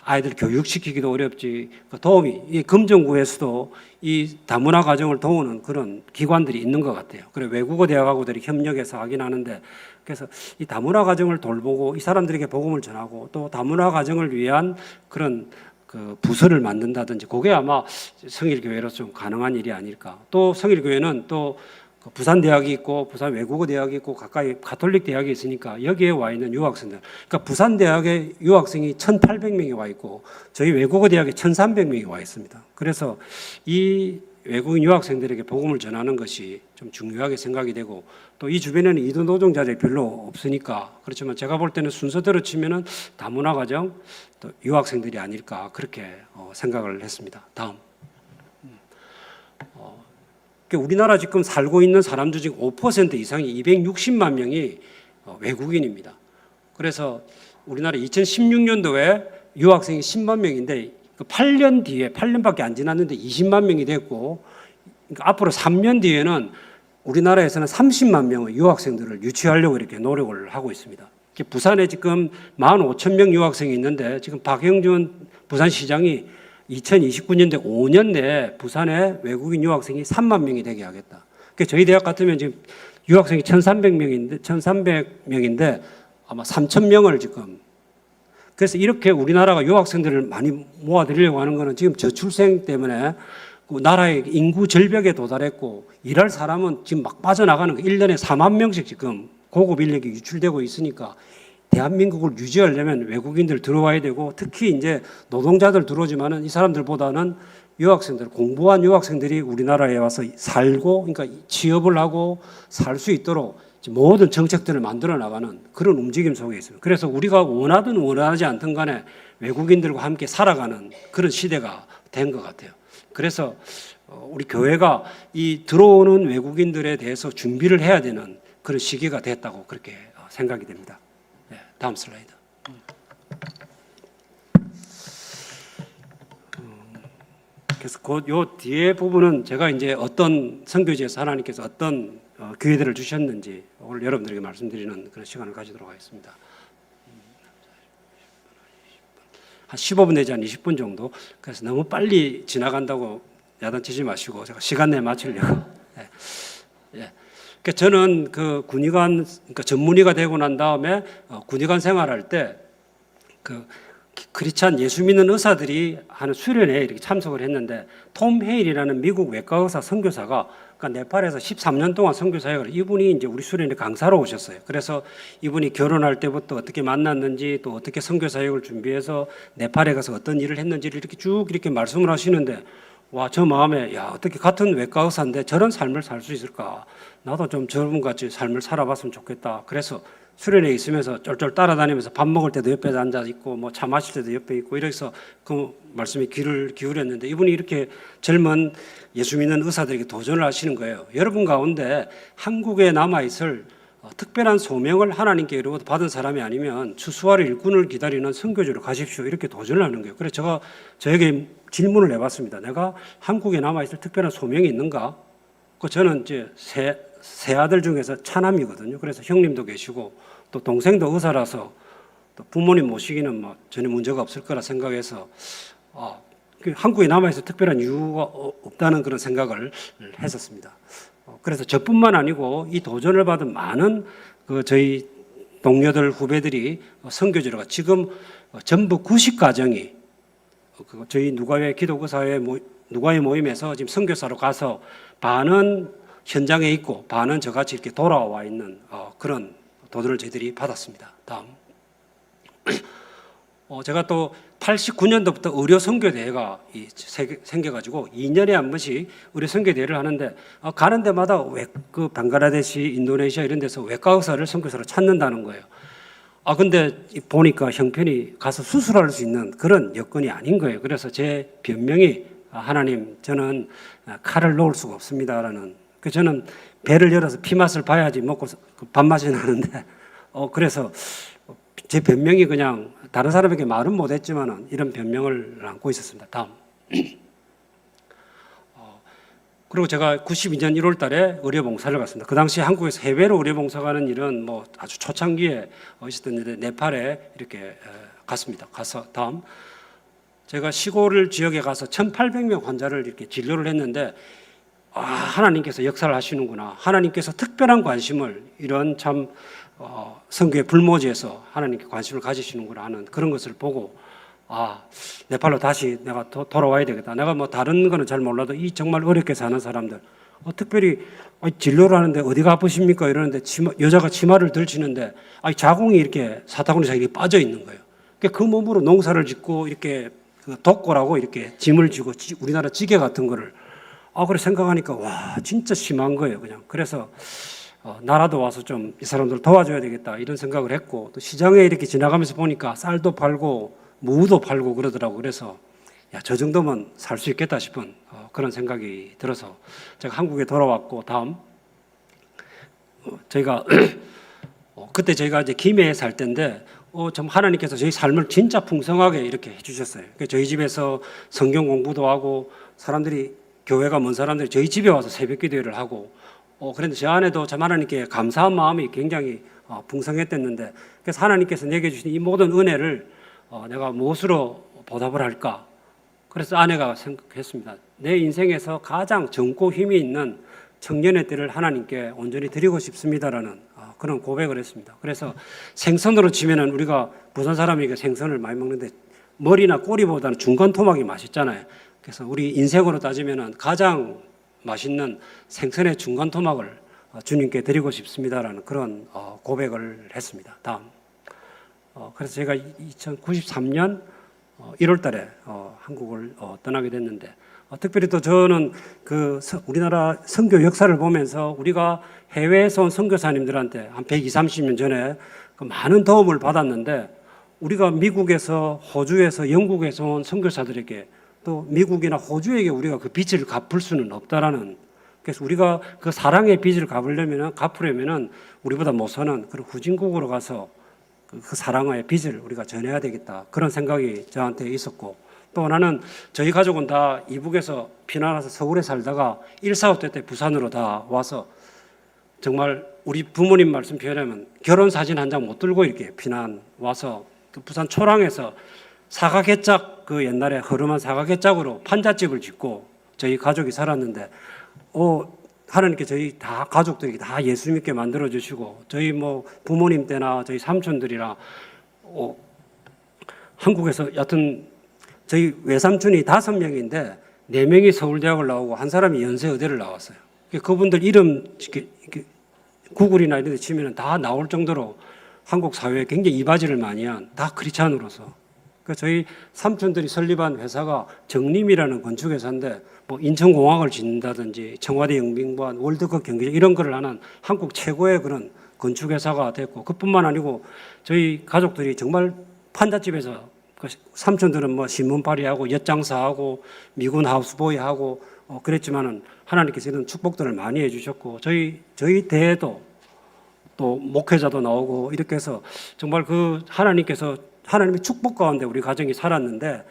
아이들 교육시키기도 어렵지, 도움이, 이 금정구에서도 이 다문화 가정을 도우는 그런 기관들이 있는 것 같아요. 그래 외국어 대학하고들이 협력해서 하긴 하는데, 그래서 이 다문화 가정을 돌보고 이 사람들에게 복음을 전하고 또 다문화 가정을 위한 그런 그 부서를 만든다든지, 그게 아마 성일교회로서 좀 가능한 일이 아닐까. 또 성일교회는 또 부산 대학이 있고 부산 외국어 대학이 있고 가까이 가톨릭 대학이 있으니까 여기에 와 있는 유학생들, 그러니까 부산 대학에 유학생이 1,800명이 와 있고 저희 외국어 대학에 1,300명이 와 있습니다. 그래서 이 외국인 유학생들에게 복음을 전하는 것이 좀 중요하게 생각이 되고 또 이 주변에는 이도 노동자들이 별로 없으니까, 그렇지만 제가 볼 때는 순서대로 치면은 다문화 가정 또 유학생들이 아닐까 그렇게 생각을 했습니다. 다음. 우리나라 지금 살고 있는 사람들 중 5% 이상이 260만 명이 외국인입니다. 그래서 우리나라 2016년도에 유학생이 10만 명인데 8년 뒤에 8년밖에 안 지났는데 20만 명이 됐고, 그러니까 앞으로 3년 뒤에는 우리나라에서는 30만 명의 유학생들을 유치하려고 이렇게 노력을 하고 있습니다. 부산에 지금 15,000명 유학생이 있는데 지금 박영준 부산시장이 2029년대 5년 내에 부산에 외국인 유학생이 3만 명이 되게 하겠다. 그러니까 저희 대학 같으면 지금 유학생이 1,300명인데 아마 3,000명을 지금, 그래서 이렇게 우리나라가 유학생들을 많이 모아들이려고 하는 것은 지금 저출생 때문에 그 나라의 인구 절벽에 도달했고 일할 사람은 지금 막 빠져나가는 거, 1년에 4만 명씩 지금 고급 인력이 유출되고 있으니까 대한민국을 유지하려면 외국인들 들어와야 되고, 특히 이제 노동자들 들어오지만은 이 사람들보다는 유학생들, 공부한 유학생들이 우리나라에 와서 살고, 그러니까 취업을 하고 살 수 있도록 모든 정책들을 만들어 나가는 그런 움직임 속에 있습니다. 그래서 우리가 원하든 원하지 않든 간에 외국인들과 함께 살아가는 그런 시대가 된 것 같아요. 그래서 우리 교회가 이 들어오는 외국인들에 대해서 준비를 해야 되는 그런 시기가 됐다고 그렇게 생각이 됩니다. 네, 다음 슬라이드. 그래서 요 뒤에 부분은 제가 이제 어떤 선교지에서 하나님께서 어떤 기회들을 주셨는지 오늘 여러분들에게 말씀드리는 그런 시간을 가지도록 하겠습니다. 한 15분 내지 한 20분 정도. 그래서 너무 빨리 지나간다고 야단치지 마시고 제가 시간 내에 마치려고. 예. 예. 그러니까 저는 그 군의관 그러니까 전문의가 되고 난 다음에 군의관 생활할 때 그 크리스찬 예수 믿는 의사들이 하는 수련회에 이렇게 참석을 했는데 톰 헤일이라는 미국 외과 의사 선교사가 그러니까 네팔에서 13년 동안 선교 사역을 이분이 이제 우리 수련회 강사로 오셨어요. 그래서 이분이 결혼할 때부터 어떻게 만났는지 또 어떻게 선교 사역을 준비해서 네팔에 가서 어떤 일을 했는지를 이렇게 쭉 이렇게 말씀을 하시는데 와, 저 마음에 야, 어떻게 같은 외과 의사인데 저런 삶을 살 수 있을까? 나도 좀 저분같이 삶을 살아봤으면 좋겠다. 그래서 수련회에 있으면서 쫄쫄 따라다니면서 밥 먹을 때도 옆에 앉아 있고 뭐 차 마실 때도 옆에 있고 이래서 그 말씀에 귀를 기울였는데 이분이 이렇게 젊은 예수 믿는 의사들에게 도전을 하시는 거예요. 여러분 가운데 한국에 남아있을 특별한 소명을 하나님께 이루어 받은 사람이 아니면 추수와를 일꾼을 기다리는 선교지로 가십시오. 이렇게 도전을 하는 거예요. 그래서 제가 저에게 질문을 해봤습니다. 내가 한국에 남아있을 특별한 소명이 있는가? 저는 이제 세 아들 중에서 차남이거든요. 그래서 형님도 계시고 또 동생도 의사라서 또 부모님 모시기는 뭐 전혀 문제가 없을 거라 생각해서 한국에 남아있을 특별한 이유가 없다는 그런 생각을 했었습니다. 그래서 저뿐만 아니고 이 도전을 받은 많은 저희 동료들 후배들이 선교지로 가 지금 전부 90가정이 저희 누가회 기독교사회 누가회 모임에서 지금 선교사로 가서 반은 현장에 있고 반은 저같이 이렇게 돌아와 있는 그런 도전을 저희들이 받았습니다. 다음. 제가 또 89년도부터 의료 선교 대회가 생겨가지고 2년에 한 번씩 의료 선교 대회를 하는데 가는 데마다 그 방글라데시, 인도네시아 이런 데서 외과 의사를 선교사로 찾는다는 거예요. 근데 보니까 형편이 가서 수술할 수 있는 그런 여건이 아닌 거예요. 그래서 제 변명이 하나님, 저는 칼을 놓을 수가 없습니다라는. 저는 배를 열어서 피 맛을 봐야지 먹고 밥맛이 나는데 그래서 제 변명이 그냥 다른 사람에게 말은 못했지만은 이런 변명을 안고 있었습니다. 다음. 그리고 제가 92년 1월 달에 의료봉사를 갔습니다. 그 당시 한국에서 해외로 의료봉사 가는 일은 뭐 아주 초창기에 있었던 일인데 네팔에 이렇게 갔습니다. 가서 다음. 제가 시골 지역에 가서 1,800명 환자를 이렇게 진료를 했는데 하나님께서 역사를 하시는구나. 하나님께서 특별한 관심을 이런 참 선교의 불모지에서 하나님께 관심을 가지시는구나 하는 그런 것을 보고 네팔로 다시 내가 돌아와야 되겠다. 내가 뭐 다른 거는 잘 몰라도 이 정말 어렵게 사는 사람들 특별히 진료를 하는데 어디가 아프십니까 이러는데 여자가 치마를 들치는데 자궁이 이렇게 사타구니 사이에 빠져 있는 거예요. 그 몸으로 농사를 짓고 이렇게 독고라고 이렇게 짐을 지고 우리나라 찌개 같은 거를 그래 생각하니까 와 진짜 심한 거예요 그냥. 그래서 나라도 와서 좀 이 사람들 도와줘야 되겠다 이런 생각을 했고 또 시장에 이렇게 지나가면서 보니까 쌀도 팔고 무도 팔고 그러더라고. 그래서 저 정도면 살 수 있겠다 싶은 그런 생각이 들어서 제가 한국에 돌아왔고 다음 저희가 그때 저희가 이제 김해에 살 때인데 참 하나님께서 저희 삶을 진짜 풍성하게 이렇게 해주셨어요. 저희 집에서 성경 공부도 하고 사람들이 교회가 먼 사람들이 저희 집에 와서 새벽 기도회를 하고 그런데 저 안에도 참 하나님께 감사한 마음이 굉장히 풍성했댔는데 그래서 하나님께서 내게 주신 이 모든 은혜를 내가 무엇으로 보답을 할까? 그래서 아내가 생각했습니다. 내 인생에서 가장 젊고 힘이 있는 청년의 때를 하나님께 온전히 드리고 싶습니다라는 그런 고백을 했습니다. 그래서 생선으로 치면은 우리가 부산 사람이니까 생선을 많이 먹는데 머리나 꼬리보다는 중간 토막이 맛있잖아요. 그래서 우리 인생으로 따지면은 가장 맛있는 생선의 중간 토막을 주님께 드리고 싶습니다라는 그런 고백을 했습니다. 다음. 그래서 제가 2093년 1월 달에 한국을 떠나게 됐는데 특별히 또 저는 그 우리나라 선교 역사를 보면서 우리가 해외에서 온 선교사님들한테 한 120, 30년 전에 그 많은 도움을 받았는데 우리가 미국에서 호주에서 영국에서 온 선교사들에게 또 미국이나 호주에게 우리가 그 빚을 갚을 수는 없다라는. 그래서 우리가 그 사랑의 빚을 갚으려면은 우리보다 못 사는 그런 후진국으로 가서 그 사랑의 빚을 우리가 전해야 되겠다 그런 생각이 저한테 있었고 또 나는 저희 가족은 다 이북에서 피난 와서 서울에 살다가 1.4.5 때 부산으로 다 와서 정말 우리 부모님 말씀 표현하면 결혼 사진 한 장 못 들고 이렇게 피난 와서 그 부산 초랑에서 사각개짝 그 옛날에 허름한 사각개짝으로 판잣집을 짓고 저희 가족이 살았는데 하나님께 저희 다 가족들이 다 예수 믿게 만들어 주시고 저희 뭐 부모님 때나 저희 삼촌들이나 한국에서 여튼 저희 외삼촌이 5명인데 4명이 서울대학을 나오고 한 사람이 연세의대를 나왔어요. 그분들 이름 구글이나 이런 데 치면 다 나올 정도로 한국 사회에 굉장히 이바지를 많이 한 다 크리스찬으로서. 저희 삼촌들이 설립한 회사가 정림이라는 건축회사인데 뭐 인천공항을 짓는다든지 청와대 영빈관, 월드컵 경기장 이런 거를 하는 한국 최고의 그런 건축회사가 됐고, 그뿐만 아니고 저희 가족들이 정말 판잣집에서 삼촌들은 뭐 신문팔이하고 엿장사하고 미군 하우스보이하고 그랬지만은 하나님께서 이런 축복들을 많이 해주셨고 저희 대에도 또 목회자도 나오고 이렇게 해서 정말 그 하나님의 축복 가운데 우리 가정이 살았는데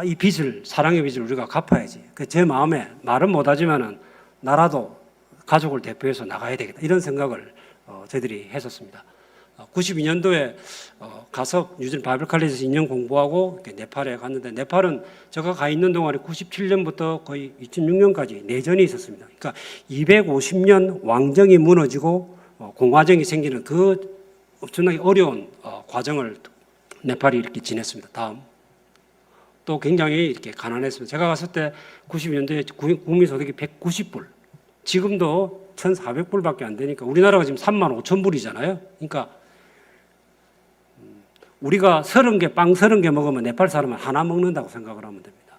이 빚을, 사랑의 빚을 우리가 갚아야지. 제 마음에 말은 못하지만은 나라도 가족을 대표해서 나가야 되겠다 이런 생각을 저희들이 했었습니다. 92년도에 가서 뉴질랜드 바이블 칼리지에서 2년 공부하고 네팔에 갔는데, 네팔은 제가 가 있는 동안에 97년부터 거의 2006년까지 내전이 있었습니다. 그러니까 250년 왕정이 무너지고 공화정이 생기는 그 엄청나게 어려운 과정을 네팔이 이렇게 지냈습니다. 다음 또 굉장히 이렇게 가난했습니다. 제가 갔을 때 92년도에 국민소득이 190불, 지금도 1,400불밖에 안 되니까 우리나라가 지금 35,000불이잖아요. 그러니까 우리가 빵 30개 먹으면 네팔 사람은 하나 먹는다고 생각을 하면 됩니다.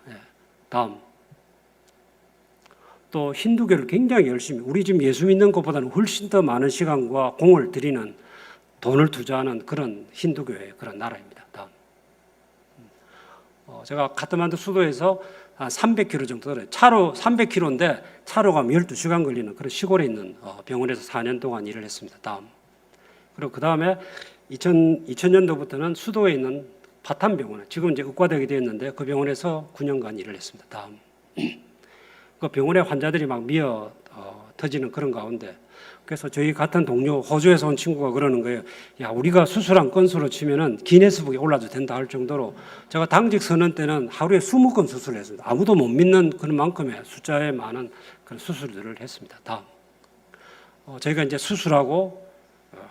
다음 또 힌두교를 굉장히 열심히, 우리 지금 예수 믿는 것보다는 훨씬 더 많은 시간과 공을 들이는, 돈을 투자하는 그런 힌두교의 그런 나라입니다. 다음 제가 카트만두 수도에서 한 300km 정도 들어요. 차로 300km인데 차로 가면 12시간 걸리는 그런 시골에 있는 병원에서 4년 동안 일을 했습니다. 다음 그리고 그 다음에 2000년도부터는 수도에 있는 바탄병원에, 지금 이제 의과대학이 되었는데 그 병원에서 9년간 일을 했습니다. 다음 그 병원에 환자들이 막 미어 터지는 그런 가운데, 그래서 저희 같은 동료 호주에서 온 친구가 그러는 거예요. 야, 우리가 수술한 건수로 치면은 기네스북에 올라도 된다 할 정도로, 제가 당직 선언 때는 하루에 20건 수술을 했습니다. 아무도 못 믿는 그런 만큼의 숫자의 많은 그런 수술들을 했습니다. 다음 저희가 이제 수술하고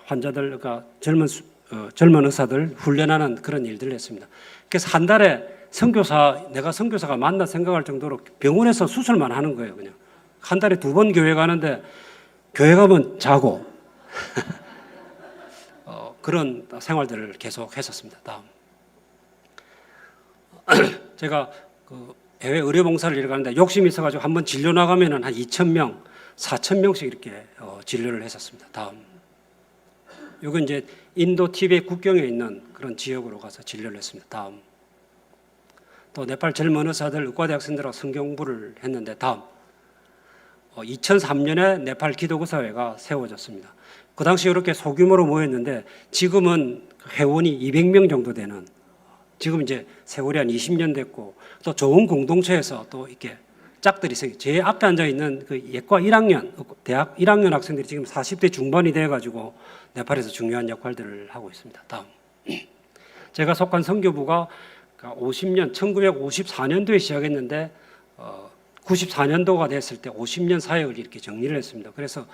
환자들, 그러니까 젊은 의사들 훈련하는 그런 일들을 했습니다. 그래서 한 달에 내가 선교사가 맞나 생각할 정도로 병원에서 수술만 하는 거예요. 그냥 한 달에 2번 교회 가는데 교회 가면 자고 그런 생활들을 계속 했었습니다. 다음 제가 해외 의료봉사를 일가는데 욕심이 있어가지고 한번 진료 나가면은 한 2,000명, 4,000명씩 이렇게 진료를 했었습니다. 다음 이건 이제 인도 티베트 국경에 있는 그런 지역으로 가서 진료를 했습니다. 다음 또 네팔 젊은 의사들, 의과대학생들하고 성경 공부를 했는데, 다음 2003년에 네팔 기독의사회가 세워졌습니다. 그 당시 이렇게 소규모로 모였는데 지금은 회원이 200명 정도 되는, 지금 이제 세월이 한 20년 됐고 또 좋은 공동체에서 또 이렇게 짝들이 생겨. 제 앞에 앉아 있는 그 예과 1학년, 대학 1학년 학생들이 지금 40대 중반이 돼가지고 네팔에서 중요한 역할들을 하고 있습니다. 다음 제가 속한 선교부가 1954년도에 시작했는데 94년도가 됐을 때 50년 사역을 이렇게 정리를 했습니다. 그래서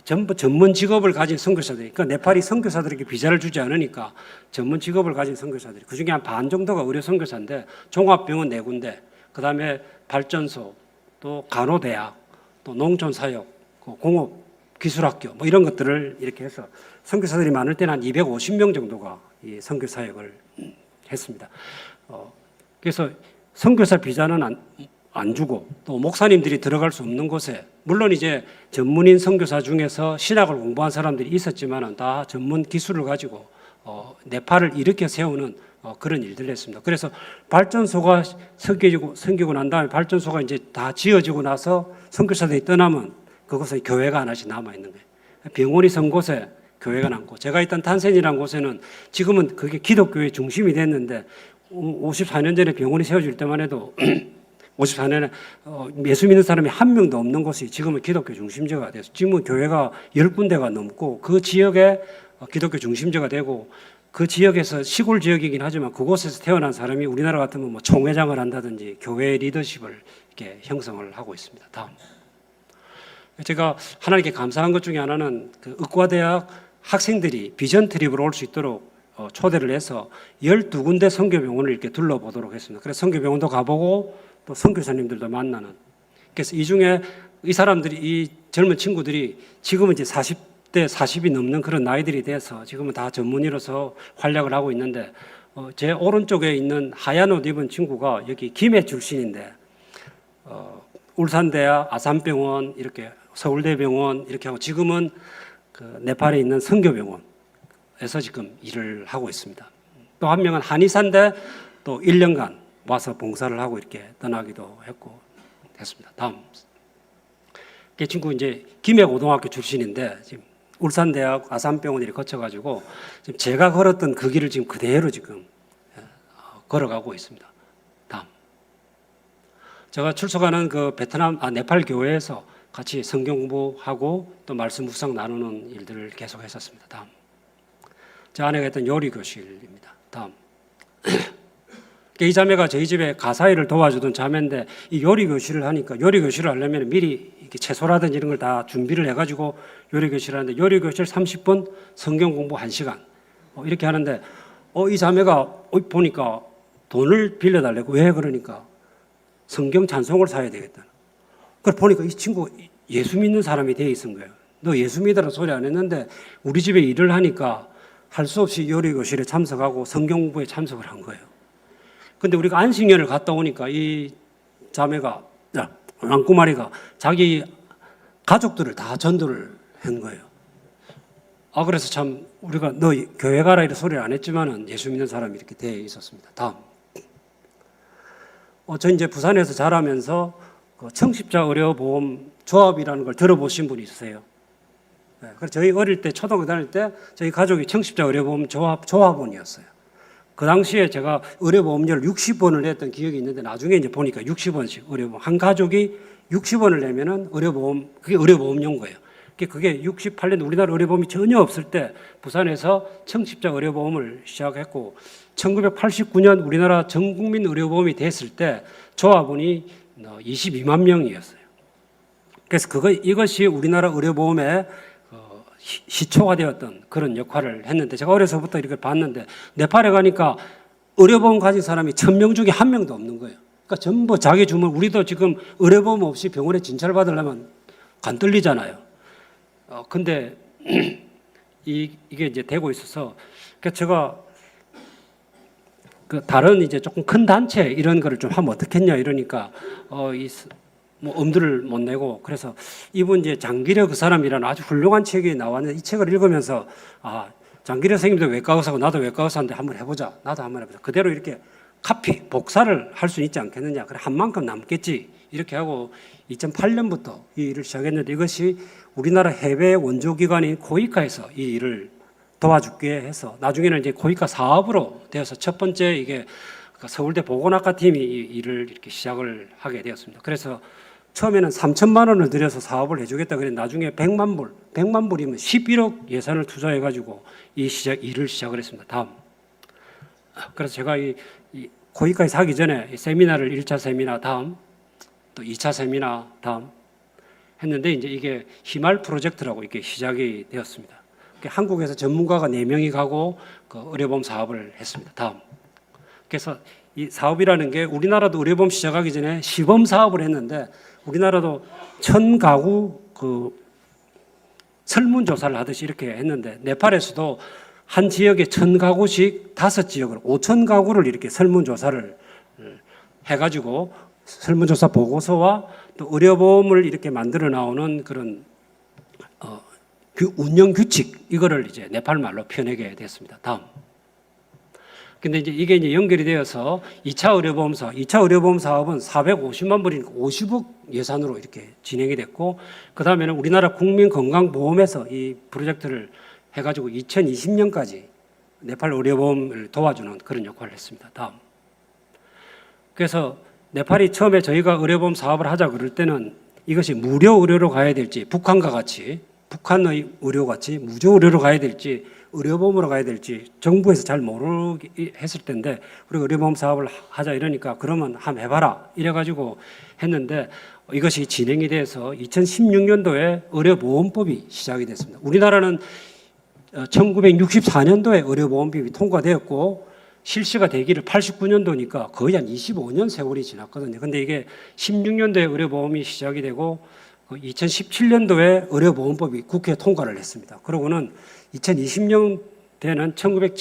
전부 전문 직업을 가진 선교사들이, 그러니까 네팔이 선교사들에게 비자를 주지 않으니까 전문 직업을 가진 선교사들이, 그중에 한 반 정도가 의료 선교사인데 종합병원 4군데, 그다음에 발전소, 또 간호대학, 또 농촌사역, 공업기술학교 뭐 이런 것들을 이렇게 해서 선교사들이 많을 때는 한 250명 정도가 이 선교 사역을 했습니다. 그래서 선교사 비자는 안 주고 또 목사님들이 들어갈 수 없는 곳에, 물론 이제 전문인 선교사 중에서 신학을 공부한 사람들이 있었지만은 다 전문 기술을 가지고 네팔을 일으켜 세우는 그런 일들을 했습니다. 그래서 발전소가 생기고 난 다음에 발전소가 이제 다 지어지고 나서 선교사들이 떠나면 그곳에 교회가 하나씩 남아 있는 거예요. 병원이 선 곳에 교회가 남고, 제가 있던 탄센이라는 곳에는 지금은 그게 기독교의 중심이 됐는데 54년 전에 병원이 세워질 때만 해도 54년에 예수 믿는 사람이 한 명도 없는 곳이 지금은 기독교 중심지가 돼서 지금은 교회가 10군데가 넘고 그 지역에 기독교 중심지가 되고, 그 지역에서 시골 지역이긴 하지만 그곳에서 태어난 사람이 우리나라 같으면 뭐 총회장을 한다든지 교회 리더십을 이렇게 형성을 하고 있습니다. 다음. 제가 하나님께 감사한 것 중에 하나는 그 의과대학 학생들이 비전 트립으로 올 수 있도록 초대를 해서 12군데 선교병원을 이렇게 둘러보도록 했습니다. 그래서 선교병원도 가보고 또 선교사님들도 만나는. 그래서 이 중에 이 사람들이, 이 젊은 친구들이 지금은 이제 40대, 40이 넘는 그런 나이들이 돼서 지금은 다 전문의로서 활약을 하고 있는데, 제 오른쪽에 있는 하얀 옷 입은 친구가 여기 김해 출신인데, 울산대학, 아산병원, 이렇게 서울대병원 이렇게 하고 지금은 그 네팔에 있는 선교병원에서 지금 일을 하고 있습니다. 또 한 명은 한의사인데 또 1년간 와서 봉사를 하고 이렇게 떠나기도 했고 했습니다. 다음. 그 친구 이제 김해고등학교 출신인데 지금 울산대학 아산병원 이렇게 거쳐가지고 지금 제가 걸었던 그 길을 지금 그대로 지금 걸어가고 있습니다. 다음. 제가 출석하는 그 네팔 교회에서 같이 성경 공부하고 또 말씀 묵상 나누는 일들을 계속 했었습니다. 다음. 제 아내가 했던 요리 교실입니다. 다음. 이 자매가 저희 집에 가사 일을 도와주던 자매인데 이 요리 교실을 하니까 요리 교실을 하려면 미리 이렇게 채소라든지 이런 걸 다 준비를 해가지고 요리 교실을 하는데 요리 교실 30분, 성경 공부 1시간 이렇게 하는데 이 자매가 보니까 돈을 빌려달라고. 왜? 그러니까 성경 찬송을 사야 되겠다. 그걸 보니까 이 친구 예수 믿는 사람이 돼 있은 거예요. 너 예수 믿으라 소리 안 했는데 우리 집에 일을 하니까 할 수 없이 요리 교실에 참석하고 성경 공부에 참석을 한 거예요. 근데 우리가 안식년을 갔다 오니까 이 자매가, 랑꾸마리가 자기 가족들을 다 전도를 한 거예요. 그래서 참 우리가 너 교회 가라 이런 소리를 안 했지만은 예수 믿는 사람이 이렇게 돼 있었습니다. 다음. 저 이제 부산에서 자라면서 그 청십자 의료보험 조합이라는 걸 들어보신 분이 있으세요? 네, 그래서 저희 어릴 때 초등학교 다닐 때 저희 가족이 청십자 의료보험 조합원이었어요. 그 당시에 제가 의료보험료를 60원을 냈던 기억이 있는데 나중에 이제 보니까 60원씩 의료보험 한 가족이 60원을 내면은 그게 의료보험료인 거예요. 그게 68년 우리나라 의료보험이 전혀 없을 때 부산에서 청십자 의료보험을 시작했고 1989년 우리나라 전국민 의료보험이 됐을 때 조합원이 22만 명이었어요. 그래서 이것이 우리나라 의료보험의 시초가 되었던 그런 역할을 했는데 제가 어려서부터 이렇게 봤는데 네팔에 가니까 의료보험 가진 사람이 1000명 중에 1명도 없는 거예요. 그러니까 전부 자기 주문, 우리도 지금 의료보험 없이 병원에 진찰 받으려면 간 떨리잖아요. 근데 이게 이제 되고 있어서 그러니까 제가 그 다른 이제 조금 큰 단체 이런 거를 좀 하면 어떻겠냐 이러니까 뭐 엄두를 못 내고 그래서 이분 이제 장기려 그 사람이라는 아주 훌륭한 책이 나왔는데 이 책을 읽으면서 장기려 선생님도 외과 의사고 나도 외과 의사인데 한번 해보자. 나도 한번 해보자. 그대로 이렇게 복사를 할 수 있지 않겠느냐. 그래 한 만큼 남겠지. 이렇게 하고 2008년부터 이 일을 시작했는데 이것이 우리나라 해외 원조기관인 코이카에서 이 일을 도와주게 해서 나중에는 이제 코이카 사업으로 되어서 첫 번째 이게 서울대 보건학과 팀이 이 일을 이렇게 시작을 하게 되었습니다. 그래서 처음에는 3천만 원을 들여서 사업을 해주겠다 그랬는데 나중에 100만 불이면 11억 예산을 투자해가지고 일을 시작을 했습니다. 다음. 그래서 제가 이 코이카에서 하기 전에 이 세미나를 1차 세미나 다음 또 2차 세미나 다음 했는데 이제 이게 희말 프로젝트라고 이렇게 시작이 되었습니다. 한국에서 전문가가 4명이 가고 그 의료보험 사업을 했습니다. 다음. 그래서 이 사업이라는 게 우리나라도 의료보험 시작하기 전에 시범 사업을 했는데 우리나라도 1000가구 그 설문조사를 하듯이 이렇게 했는데 네팔에서도 한 지역에 1000가구씩 5지역으로 5000가구를 이렇게 설문조사를 해가지고 설문조사 보고서와 또 의료보험을 이렇게 만들어 나오는 그런 운영 규칙 이거를 이제 네팔 말로 표현하게 됐습니다. 다음. 근데 이게 이제 연결이 되어서 2차 의료보험 사업은 450만 불이니까 50억 예산으로 이렇게 진행이 됐고 그 다음에는 우리나라 국민건강보험에서 이 프로젝트를 해가지고 2020년까지 네팔 의료보험을 도와주는 그런 역할을 했습니다. 다음. 그래서 네팔이 처음에 저희가 의료보험 사업을 하자 그럴 때는 이것이 무료 의료로 가야 될지 북한과 같이 북한의 의료같이 무료 의료로 가야 될지 의료보험으로 가야 될지 정부에서 잘 모르게 했을 텐데 우리가 의료보험 사업을 하자 이러니까 그러면 한번 해봐라 이래가지고 했는데 이것이 진행이 돼서 2016년도에 의료보험법이 시작이 됐습니다. 우리나라는 1964년도에 의료보험법이 통과되었고 실시가 되기를 89년도니까 거의 한 25년 세월이 지났거든요. 근데 이게 16년도에 의료보험이 시작이 되고 2017년도에 의료보험법이 국회에 통과를 했습니다. 그러고는 2020년대는 처음엔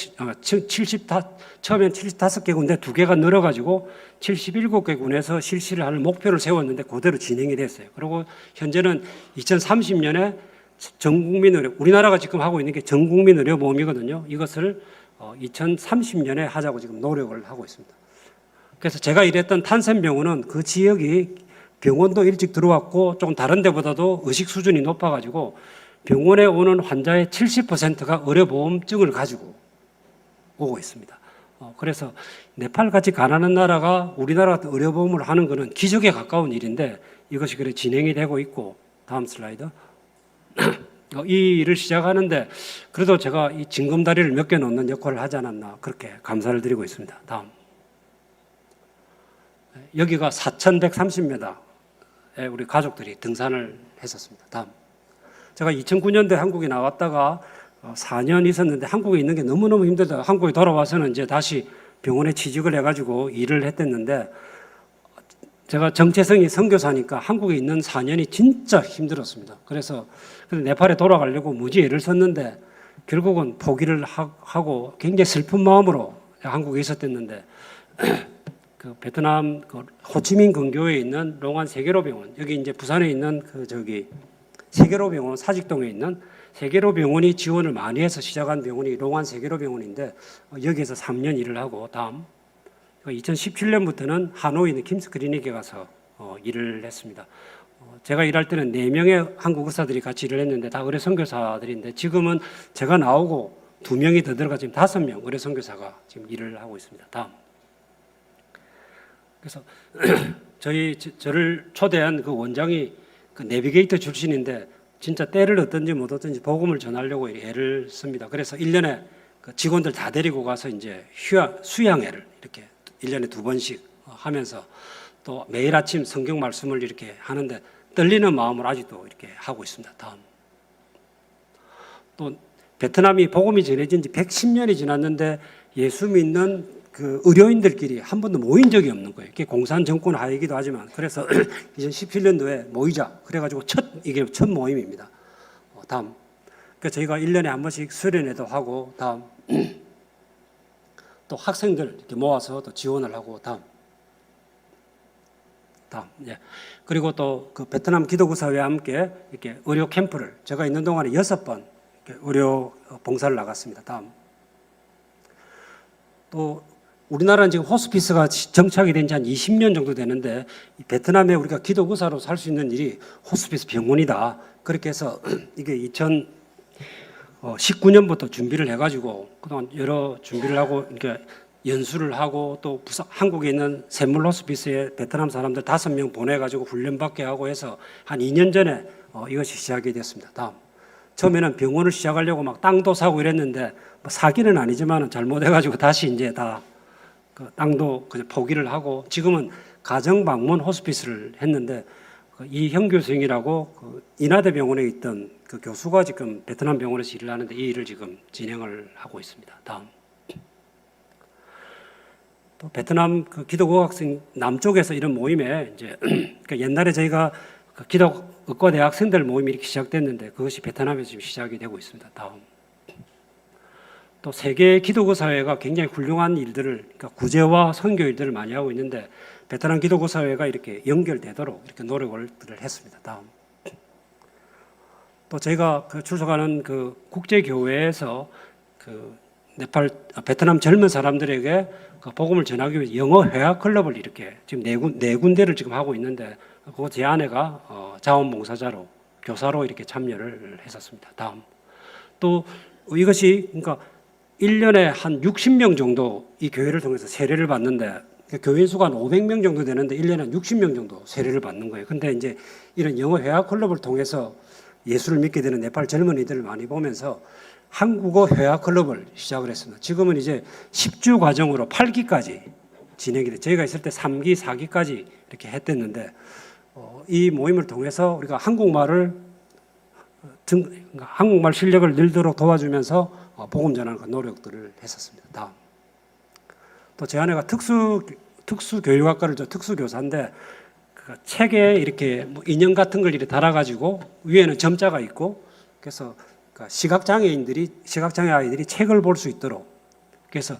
75개 군데 2개가 늘어가지고 77개 군에서 실시를 할 목표를 세웠는데 그대로 진행이 됐어요. 그리고 현재는 2030년에 전국민 의료, 우리나라가 지금 하고 있는 게 전국민 의료보험이거든요. 이것을 2030년에 하자고 지금 노력을 하고 있습니다. 그래서 제가 일했던 탄센병원은 그 지역이 병원도 일찍 들어왔고 조금 다른 데보다도 의식 수준이 높아가지고 병원에 오는 환자의 70%가 의료보험증을 가지고 오고 있습니다. 그래서 네팔같이 가난한 나라가 우리나라 같은 의료보험을 하는 것은 기적에 가까운 일인데 이것이 그래 진행이 되고 있고 다음 슬라이드. 이 일을 시작하는데 그래도 제가 이 징검다리를 몇 개 놓는 역할을 하지 않았나 그렇게 감사를 드리고 있습니다. 다음. 여기가 4,130m에 우리 가족들이 등산을 했었습니다. 다음. 제가 2009년도에 한국에 나왔다가 4년 있었는데 한국에 있는 게 너무너무 힘들다. 한국에 돌아와서는 이제 다시 병원에 취직을 해가지고 일을 했댔는데 제가 정체성이 선교사니까 한국에 있는 4년이 진짜 힘들었습니다. 그래서 네팔에 돌아가려고 무지 애를 썼는데 결국은 포기를 하고 굉장히 슬픈 마음으로 한국에 있었댔는데 그 베트남 그 호치민 근교에 있는 롱안 세계로병원 여기 이제 부산에 있는 그 저기 세계로병원 사직동에 있는 세계로병원이 지원을 많이 해서 시작한 병원이 롱안 세계로병원인데 여기에서 3년 일을 하고 다음 2017년부터는 하노이 있는 킴스 클리닉에 가서 일을 했습니다. 제가 일할 때는 4명의 한국 의사들이 같이 일을 했는데 다 의료 선교사들인데 지금은 제가 나오고 2명이 더 들어가 지금 5명 의료 선교사가 지금 일을 하고 있습니다. 다음. 그래서 저를 초대한 그 원장이 그 내비게이터 출신인데 진짜 때를 얻든지 못 얻든지 복음을 전하려고 애를 씁니다. 그래서 1년에 그 직원들 다 데리고 가서 이제 수양회를 이렇게 1년에 2번씩 하면서 또 매일 아침 성경 말씀을 이렇게 하는데 떨리는 마음으로 아직도 이렇게 하고 있습니다. 다음. 또 베트남이 복음이 전해진 지 110년이 지났는데 예수 믿는 그 의료인들끼리 한 번도 모인 적이 없는 거예요. 이게 공산 정권 하이기도 하지만 그래서 2017년도에 모이자 그래가지고 이게 첫 모임입니다. 다음. 그러니까 저희가 1년에 한 번씩 수련회도 하고 다음. 또 학생들 이렇게 모아서 또 지원을 하고 다음. 예. 그리고 또 그 베트남 기독교사회와 함께 이렇게 의료 캠프를 제가 있는 동안에 6번 이렇게 의료 봉사를 나갔습니다. 다음. 또 우리나라는 지금 호스피스가 정착이 된 지 한 20년 정도 되는데 베트남에 우리가 기독교사로 살 수 있는 일이 호스피스 병원이다. 그렇게 해서 이게 2019년부터 준비를 해가지고 그동안 여러 준비를 하고 이렇게 연수를 하고 또 한국에 있는 샘물 호스피스에 베트남 사람들 5명 보내가지고 훈련받게 하고 해서 한 2년 전에 이것이 시작이 됐습니다. 다음. 처음에는 병원을 시작하려고 막 땅도 사고 이랬는데 뭐 사기는 아니지만 잘못해가지고 다시 이제 다 그 땅도 그냥 포기를 하고 지금은 가정 방문 호스피스를 했는데 그 이형규 선생이라고 그 인하대 병원에 있던 그 교수가 지금 베트남 병원에서 일을 하는데 이 일을 지금 진행을 하고 있습니다. 다음. 또 베트남 그 기독교 학생 남쪽에서 이런 모임에 이제 그러니까 옛날에 저희가 그 기독의과 대학생들 모임이 이렇게 시작됐는데 그것이 베트남에서 지금 시작이 되고 있습니다. 다음. 또 세계 기독교 사회가 굉장히 훌륭한 일들을 그러니까 구제와 선교 일들을 많이 하고 있는데 베트남 기독교 사회가 이렇게 연결되도록 이렇게 노력을 했습니다. 다음. 또 저희가 그 출석하는 그 국제 교회에서 그 베트남 젊은 사람들에게 그 복음을 전하기 위해 영어 회화 클럽을 이렇게 지금 네 군데를 지금 하고 있는데 그거 제 아내가 자원봉사자로 교사로 이렇게 참여를 했었습니다. 다음. 또 이것이 그러니까 1년에 한 60명 정도 이 교회를 통해서 세례를 받는데 교인 수가 한 500명 정도 되는데 1년에 한 60명 정도 세례를 받는 거예요. 근데 이제 이런 영어 회화 클럽을 통해서 예수를 믿게 되는 네팔 젊은이들을 많이 보면서 한국어 회화 클럽을 시작을 했습니다. 지금은 이제 10주 과정으로 8기까지 진행이 돼. 저희가 있을 때 3기, 4기까지 이렇게 했댔는데 이 모임을 통해서 우리가 한국말 실력을 늘도록 도와주면서 복음 전하는 노력들을 했었습니다. 다음. 또 제 아내가 특수교육학과를 특수교사인데 그 책에 이렇게 뭐 인형 같은 걸 이렇게 달아가지고 위에는 점자가 있고 그래서 시각장애 아이들이 책을 볼 수 있도록 그래서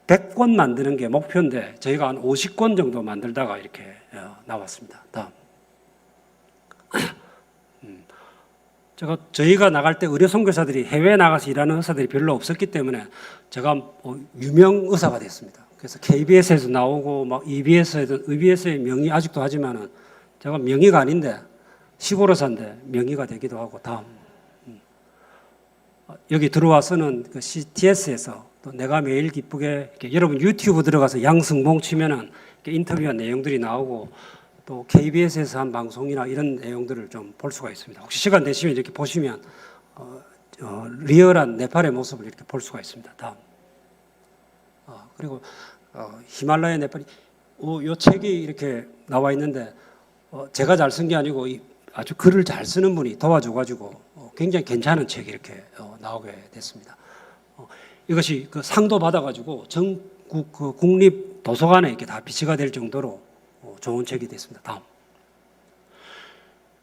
100권 만드는 게 목표인데 저희가 한 50권 정도 만들다가 이렇게 나왔습니다. 다음. 저희가 나갈 때 의료 선교사들이 해외에 나가서 일하는 의사들이 별로 없었기 때문에 제가 유명 의사가 됐습니다. 그래서 KBS에서 나오고 막 EBS의 명의 아직도 하지만은 제가 명의가 아닌데 시골 의사인데 명의가 되기도 하고 다음. 여기 들어와서는 그 CTS에서 또 내가 매일 기쁘게 이렇게 여러분 유튜브 들어가서 양승봉 치면은 인터뷰한 내용들이 나오고 또 KBS에서 한 방송이나 이런 내용들을 좀 볼 수가 있습니다. 혹시 시간 되시면 이렇게 보시면 리얼한 네팔의 모습을 이렇게 볼 수가 있습니다. 다음. 그리고 히말라야 네팔이 이 책이 이렇게 나와 있는데 제가 잘 쓴 게 아니고 아주 글을 잘 쓰는 분이 도와줘가지고 굉장히 괜찮은 책이 이렇게 나오게 됐습니다. 이것이 그 상도 받아가지고 전국 그 국립 도서관에 이렇게 다 비치가 될 정도로 좋은 책이 됐습니다. 다음.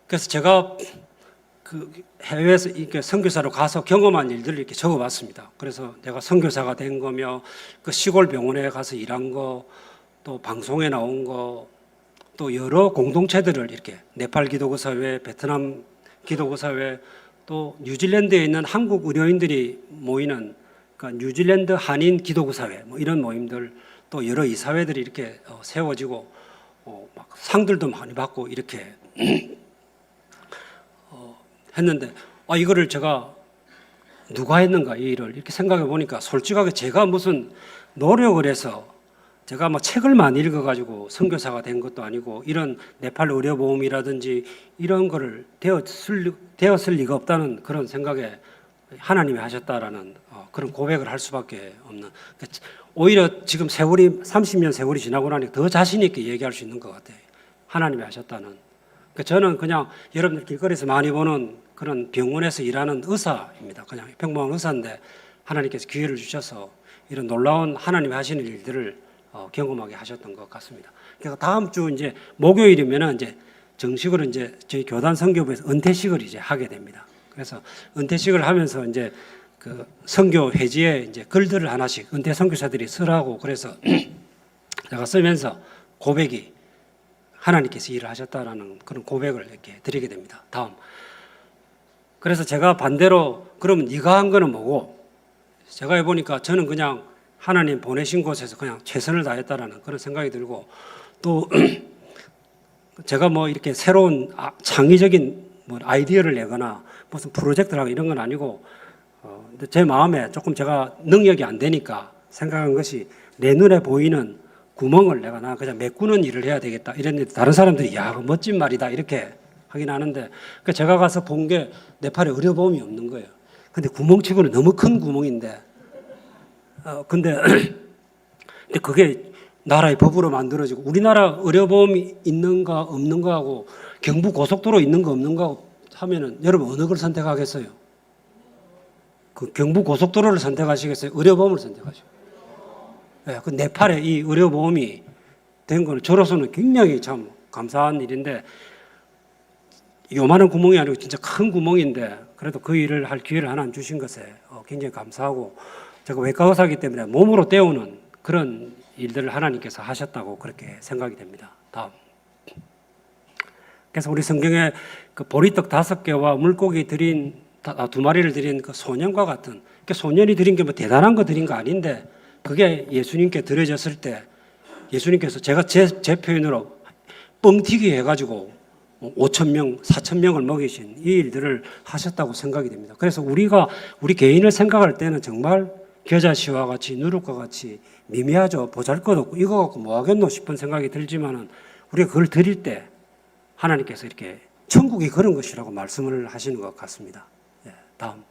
그래서 제가 그 해외에서 이렇게 선교사로 가서 경험한 일들을 이렇게 적어봤습니다. 그래서 내가 선교사가 된 거며 그 시골 병원에 가서 일한 거, 또 방송에 나온 거, 또 여러 공동체들을 이렇게 네팔 기독교사회, 베트남 기독교사회, 또 뉴질랜드에 있는 한국 의료인들이 모이는 그러니까 뉴질랜드 한인 기독교사회 뭐 이런 모임들 또 여러 이사회들이 이렇게 세워지고 막 상들도 많이 받고 이렇게 했는데 이거를 제가 누가 했는가 이 일을 이렇게 생각해 보니까 솔직하게 제가 무슨 노력을 해서 제가 뭐 책을 많이 읽어가지고 선교사가 된 것도 아니고 이런 네팔 의료보험이라든지 이런 거를 되었을 리가 없다는 그런 생각에 하나님이 하셨다라는 그런 고백을 할 수밖에 없는 오히려 지금 30년 세월이 지나고 나니 더 자신 있게 얘기할 수 있는 것 같아요. 하나님이 하셨다는. 저는 그냥 여러분들 길거리에서 많이 보는 그런 병원에서 일하는 의사입니다. 그냥 평범한 의사인데 하나님께서 기회를 주셔서 이런 놀라운 하나님이 하시는 일들을 경험하게 하셨던 것 같습니다. 그래서 다음 주 이제 목요일이면은 이제 정식으로 이제 저희 교단 선교부에서 은퇴식을 이제 하게 됩니다. 그래서 은퇴식을 하면서 이제 그 선교 회지에 이제 글들을 하나씩 은퇴 선교사들이 쓰라고 그래서 제가 쓰면서 고백이 하나님께서 일을 하셨다라는 그런 고백을 이렇게 드리게 됩니다. 다음. 그래서 제가 반대로 그러면 네가 한 거는 뭐고? 제가 해보니까 저는 그냥 하나님 보내신 곳에서 그냥 최선을 다했다라는 그런 생각이 들고 또 제가 뭐 이렇게 새로운 창의적인 뭐 아이디어를 내거나 무슨 프로젝트를 하고 이런 건 아니고 근데 제 마음에 조금 제가 능력이 안 되니까 생각한 것이 내 눈에 보이는 구멍을 내가 그냥 메꾸는 일을 해야 되겠다 이랬는데 다른 사람들이 야 멋진 말이다 이렇게 하긴 하는데 그러니까 제가 가서 본 게 네팔에 의료보험이 없는 거예요. 근데 구멍치고는 너무 큰 구멍인데 근데 그게 나라의 법으로 만들어지고 우리나라 의료보험이 있는가 없는가 하고 경부 고속도로 있는가 없는가 하면은 여러분 어느 걸 선택하겠어요? 그 경부 고속도로를 선택하시겠어요? 의료보험을 선택하시겠어요? 네, 그 네팔에 이 의료보험이 된 거는 저로서는 굉장히 참 감사한 일인데 요만한 구멍이 아니고 진짜 큰 구멍인데 그래도 그 일을 할 기회를 하나 주신 것에 굉장히 감사하고 제가 외과 의사이기 때문에 몸으로 때우는 그런 일들을 하나님께서 하셨다고 그렇게 생각이 됩니다. 다음. 그래서 우리 성경에 그 보리떡 5개와 물고기 드린 2마리를 드린 그 소년과 같은 그 소년이 드린 게 뭐 대단한 거 드린 거 아닌데 그게 예수님께 드려졌을 때 예수님께서 제가 제 표현으로 뻥튀기 해가지고 5,000명, 4,000명을 먹이신 이 일들을 하셨다고 생각이 됩니다. 그래서 우리 개인을 생각할 때는 정말 겨자씨와 같이 누룩과 같이 미미하죠. 보잘것없고 이거 갖고 뭐 하겠노 싶은 생각이 들지만은 우리가 그걸 드릴 때 하나님께서 이렇게 천국이 그런 것이라고 말씀을 하시는 것 같습니다. 네, 다음.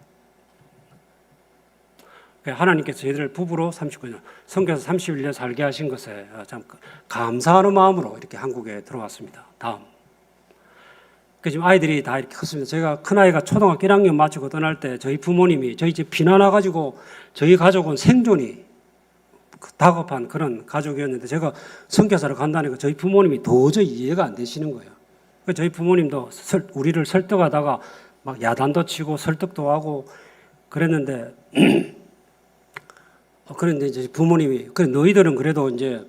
하나님께서 저희들을 부부로 39년, 선교사 31년 살게 하신 것에 참 감사하는 마음으로 이렇게 한국에 들어왔습니다. 다음. 지금 아이들이 다 이렇게 컸습니다. 제가 큰아이가 초등학교 1학년 마치고 떠날 때 저희 부모님이 저희 집 비난와가지고 저희 가족은 생존이 다급한 그런 가족이었는데 제가 선교사를 간다니까 저희 부모님이 도저히 이해가 안 되시는 거예요. 저희 부모님도 우리를 설득하다가 막 야단도 치고 설득도 하고 그랬는데 그런데 이제 부모님이 그래 너희들은 그래도 이제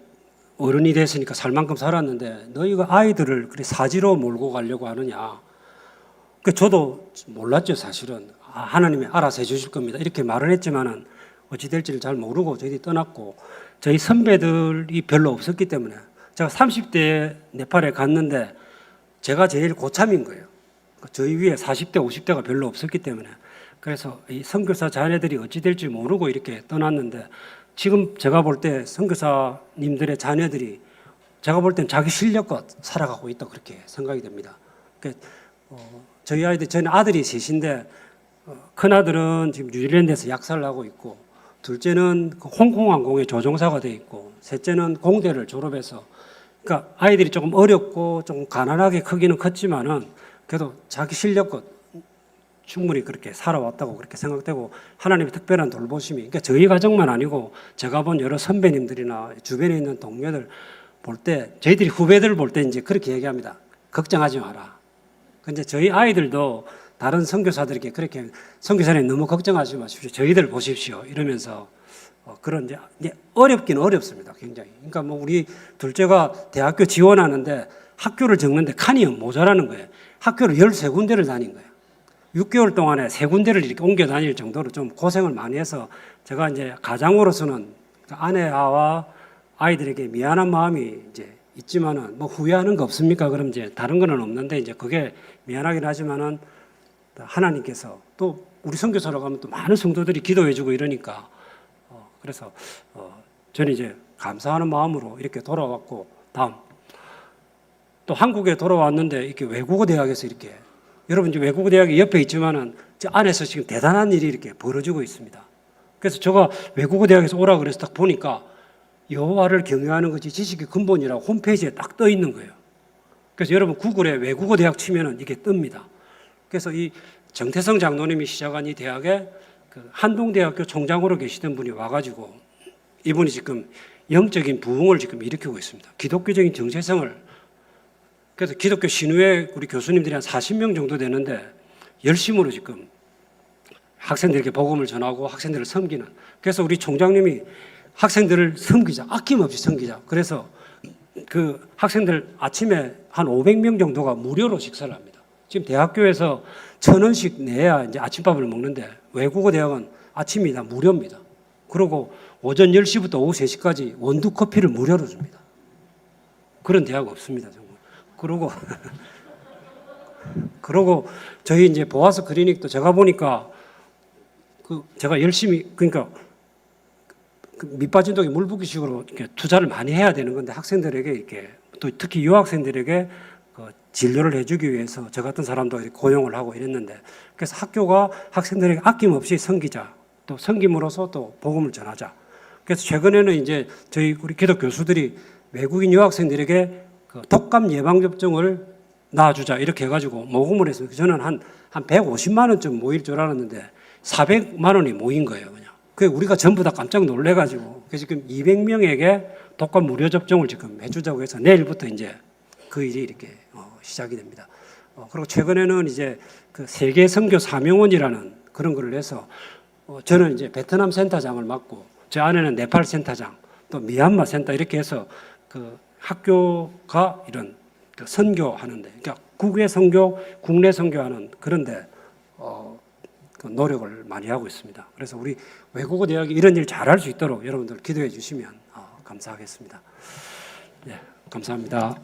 어른이 됐으니까 살 만큼 살았는데 너희가 아이들을 그래 사지로 몰고 가려고 하느냐. 저도 몰랐죠 사실은. 하나님이 알아서 해주실 겁니다. 이렇게 말을 했지만은 어찌 될지를 잘 모르고 저희들이 떠났고 저희 선배들이 별로 없었기 때문에 제가 30대에 네팔에 갔는데 제가 제일 고참인 거예요. 저희 위에 40대, 50대가 별로 없었기 때문에 그래서 이 선교사 자녀들이 어찌 될지 모르고 이렇게 떠났는데 지금 제가 볼 때 선교사님들의 자녀들이 제가 볼 땐 자기 실력껏 살아가고 있다 그렇게 생각이 됩니다. 저희 아이들 저는 아들이 셋인데 큰 아들은 지금 뉴질랜드에서 약사를 하고 있고 둘째는 홍콩항공의 조종사가 돼 있고 셋째는 공대를 졸업해서 그러니까 아이들이 조금 어렵고 좀 가난하게 크기는 컸지만은 그래도 자기 실력껏 충분히 그렇게 살아왔다고 그렇게 생각되고 하나님의 특별한 돌보심이 그러니까 저희 가정만 아니고 제가 본 여러 선배님들이나 주변에 있는 동료들 볼 때 저희들이 후배들 볼 때 이제 그렇게 얘기합니다. 걱정하지 마라. 근데 저희 아이들도 다른 선교사들에게 그렇게 선교사님 너무 걱정하지 마십시오. 저희들 보십시오. 이러면서 그런 이제 어렵긴 어렵습니다. 굉장히. 그러니까 뭐 우리 둘째가 대학교 지원하는데 학교를 적는데 칸이 모자라는 거예요. 학교를 13군데를 다닌 거예요. 6개월 동안에 3군데를 이렇게 옮겨 다닐 정도로 좀 고생을 많이 해서 제가 이제 가장으로서는 아내와 아이들에게 미안한 마음이 이제 있지만은 뭐 후회하는 거 없습니까? 그럼 이제 다른 거는 없는데 이제 그게 미안하긴 하지만은 하나님께서 또 우리 선교사로 가면 또 많은 성도들이 기도해주고 이러니까 그래서 저는 이제 감사하는 마음으로 이렇게 돌아왔고 다음 또 한국에 돌아왔는데 이렇게 외국어 대학에서 이렇게 여러분 이제 외국어 대학이 옆에 있지만은 저 안에서 지금 대단한 일이 이렇게 벌어지고 있습니다. 그래서 제가 외국어 대학에서 오라 그래서 딱 보니까 여호와를 경외하는 것이 지식의 근본이라고 홈페이지에 딱 떠 있는 거예요. 그래서 여러분 구글에 외국어 대학 치면은 이게 뜹니다. 그래서 이 정태성 장로님이 시작한 이 대학에 그 한동대학교 총장으로 계시던 분이 와가지고 이분이 지금 영적인 부흥을 지금 일으키고 있습니다. 기독교적인 정체성을 그래서 기독교 신우회 우리 교수님들이 한 40명 정도 되는데 열심으로 지금 학생들에게 복음을 전하고 학생들을 섬기는 그래서 우리 총장님이 학생들을 섬기자 아낌없이 섬기자 그래서 그 학생들 아침에 한 500명 정도가 무료로 식사를 합니다. 지금 대학교에서 1,000원씩 내야 이제 아침밥을 먹는데 외국어 대학은 아침이 다 무료입니다. 그리고 오전 10시부터 오후 3시까지 원두 커피를 무료로 줍니다. 그런 대학 없습니다. 정말. 그러고 저희 이제 보아스 클리닉도 제가 보니까 제가 열심히 그러니까 밑 빠진 독에 물 붓기식으로 이렇게 투자를 많이 해야 되는 건데 학생들에게 이렇게 또 특히 유학생들에게 진료를 해주기 위해서 저 같은 사람도 이렇게 고용을 하고 이랬는데 그래서 학교가 학생들에게 아낌없이 섬기자 또 섬김으로써 또 복음을 전하자. 그래서 최근에는 이제 저희 우리 기독 교수들이 외국인 유학생들에게 그 독감 예방 접종을 놔주자 이렇게 해가지고 모금을 했습니다. 저는 한 150만 원쯤 모일 줄 알았는데 400만 원이 모인 거예요. 그냥. 그 우리가 전부 다 깜짝 놀래가지고 그래서 지금 200명에게 독감 무료 접종을 지금 해주자고 해서 내일부터 이제 그 일이 이렇게 시작이 됩니다. 그리고 최근에는 이제 그 세계 선교 사명원이라는 그런 거를 해서 저는 이제 베트남 센터장을 맡고 제 아내는 네팔 센터장 또 미얀마 센터 이렇게 해서 그 학교가 이런 그 선교하는데 그러니까 국외 선교, 국내 선교하는 그런데 그 노력을 많이 하고 있습니다. 그래서 우리 외국어 대학이 이런 일 잘할 수 있도록 여러분들 기도해 주시면 감사하겠습니다. 네, 감사합니다.